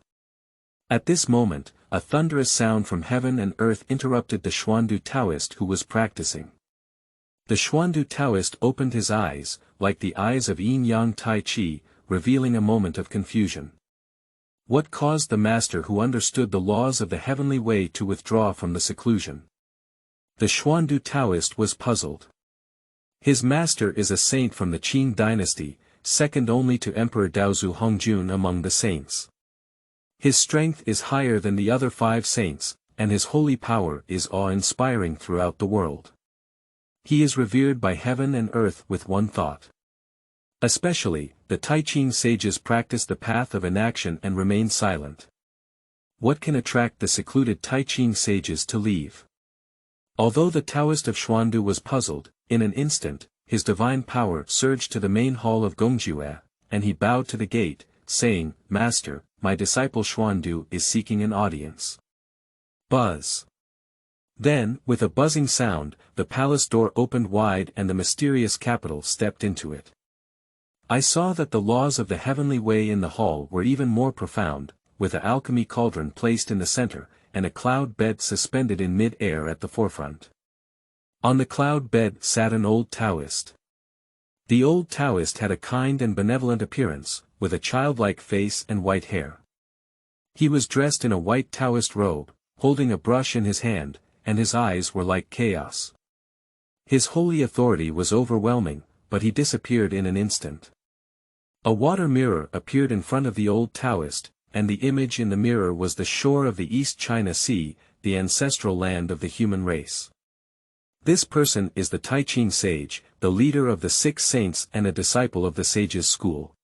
At this moment, a thunderous sound from heaven and earth interrupted the Xuandu Taoist who was practicing. The Xuandu Taoist opened his eyes, like the eyes of yin-yang Tai Chi, revealing a moment of confusion. What caused the master who understood the laws of the heavenly way to withdraw from the seclusion? The Xuandu Taoist was puzzled. His master is a saint from the Qing dynasty, second only to Emperor Daozu Hongjun among the saints. His strength is higher than the other 5 saints, and his holy power is awe-inspiring throughout the world. He is revered by heaven and earth with one thought. Especially, the Taiqing sages practice the path of inaction and remain silent. What can attract the secluded Taiqing sages to leave? Although the Taoist of Xuandu was puzzled, in an instant, his divine power surged to the main hall of Gongjue, and he bowed to the gate, saying, "Master, my disciple Xuandu is seeking an audience." Buzz. Then, with a buzzing sound, the palace door opened wide and the mysterious capital stepped into it. I saw that the laws of the heavenly way in the hall were even more profound, with an alchemy cauldron placed in the center, and a cloud bed suspended in mid-air at the forefront. On the cloud bed sat an old Taoist. The old Taoist had a kind and benevolent appearance, with a childlike face and white hair. He was dressed in a white Taoist robe, holding a brush in his hand, and his eyes were like chaos. His holy authority was overwhelming, but he disappeared in an instant. A water mirror appeared in front of the old Taoist, and the image in the mirror was the shore of the East China Sea, the ancestral land of the human race. This person is the Taiqing sage, the leader of the 6 saints and a disciple of the sage's school.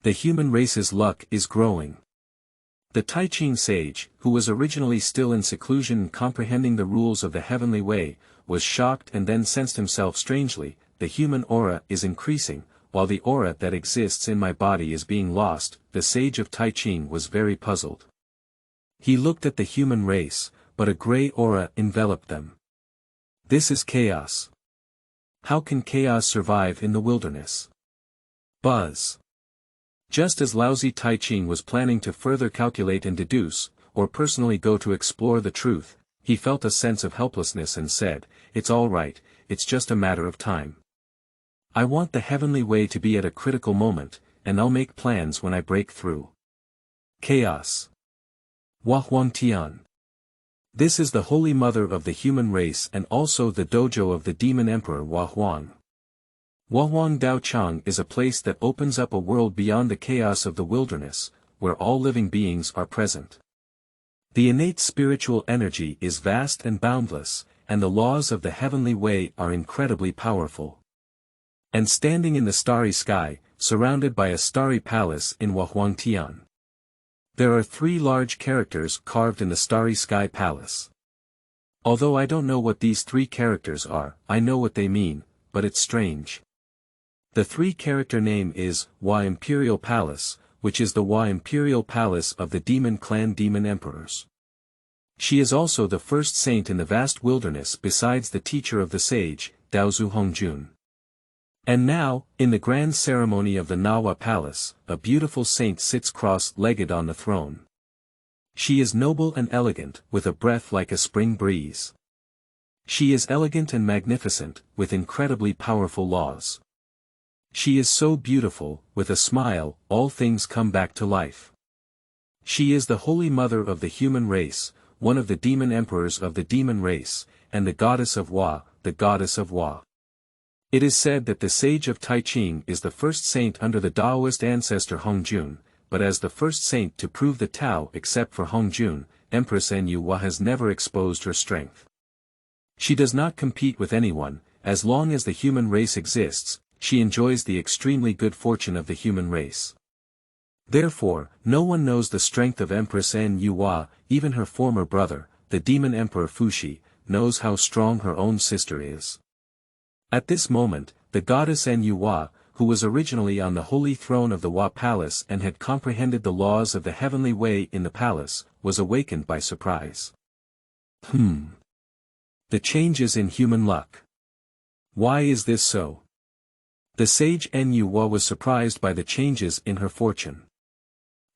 The human race's luck is growing. The Taiqing sage, who was originally still in seclusion and comprehending the rules of the heavenly way, was shocked and then sensed himself strangely. The human aura is increasing, while the aura that exists in my body is being lost. The sage of Taiqing was very puzzled. He looked at the human race, but a gray aura enveloped them. This is chaos. How can chaos survive in the wilderness? Buzz. Just as lousy Taiqing was planning to further calculate and deduce, or personally go to explore the truth, he felt a sense of helplessness and said, "It's all right, it's just a matter of time. I want the heavenly way to be at a critical moment, and I'll make plans when I break through." Chaos. Tongtian. This is the holy mother of the human race and also the dojo of the demon emperor Huang. Huang Daochang is a place that opens up a world beyond the chaos of the wilderness, where all living beings are present. The innate spiritual energy is vast and boundless, and the laws of the heavenly way are incredibly powerful. And standing in the starry sky, surrounded by a starry palace in Tongtian. There are 3 large characters carved in the starry sky palace. Although I don't know what these 3 characters are, I know what they mean, but it's strange. The 3-character name is Hua Imperial Palace, which is the Hua Imperial Palace of the Demon Clan Demon Emperors. She is also the first saint in the vast wilderness besides the teacher of the sage, Daozu Hongjun. And now, in the grand ceremony of the Nawa Palace, a beautiful saint sits cross-legged on the throne. She is noble and elegant, with a breath like a spring breeze. She is elegant and magnificent, with incredibly powerful laws. She is so beautiful, with a smile, all things come back to life. She is the holy mother of the human race, one of the demon emperors of the demon race, and the goddess of Hua, the goddess of Hua. It is said that the sage of Taiqing is the first saint under the Taoist ancestor Hongjun, but as the first saint to prove the Tao except for Hongjun, Empress Hua has never exposed her strength. She does not compete with anyone. As long as the human race exists, she enjoys the extremely good fortune of the human race. Therefore, no one knows the strength of Empress Hua, even her former brother, the demon emperor Fuxi, knows how strong her own sister is. At this moment, the goddess Hua, who was originally on the holy throne of the Hua Palace and had comprehended the laws of the heavenly way in the palace, was awakened by surprise. The changes in human luck. Why is this so? The sage Nu was surprised by the changes in her fortune.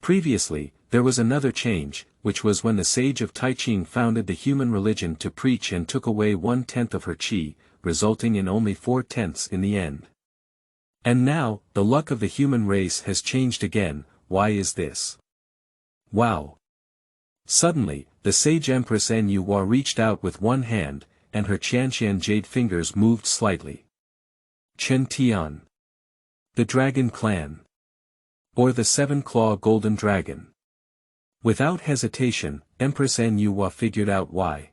Previously, there was another change, which was when the sage of Taiqing founded the human religion to preach and took away 1/10 of her qi, resulting in only 4/10 in the end. And now, the luck of the human race has changed again. Why is this? Wow! Suddenly, the sage Empress Nu reached out with one hand, and her Qianqian jade fingers moved slightly. Chen Tian. The Dragon Clan. Or the Seven-Claw Golden Dragon. Without hesitation, Empress Nu figured out why.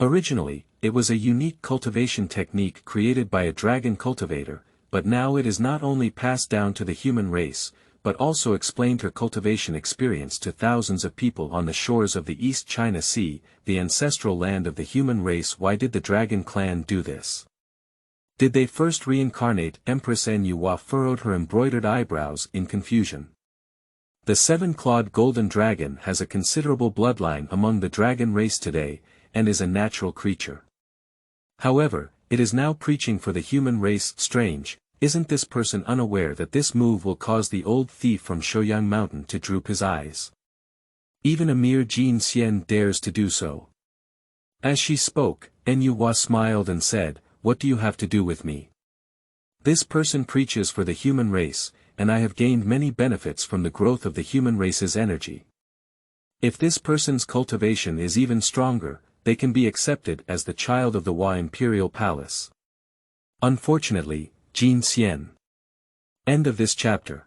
Originally, it was a unique cultivation technique created by a dragon cultivator, but now it is not only passed down to the human race, but also explained her cultivation experience to thousands of people on the shores of the East China Sea, the ancestral land of the human race. Why did the Dragon Clan do this? Did they first reincarnate? Empress Nu furrowed her embroidered eyebrows in confusion. The seven-clawed golden dragon has a considerable bloodline among the dragon race today, and is a natural creature. However, it is now preaching for the human race. Strange, isn't this person unaware that this move will cause the old thief from Shouyang Mountain to droop his eyes? Even a mere Jin Xian dares to do so. As she spoke, Nu smiled and said, "What do you have to do with me? This person preaches for the human race, and I have gained many benefits from the growth of the human race's energy. If this person's cultivation is even stronger, they can be accepted as the child of the Hua Imperial Palace." Unfortunately, Jin Xian. End of this chapter.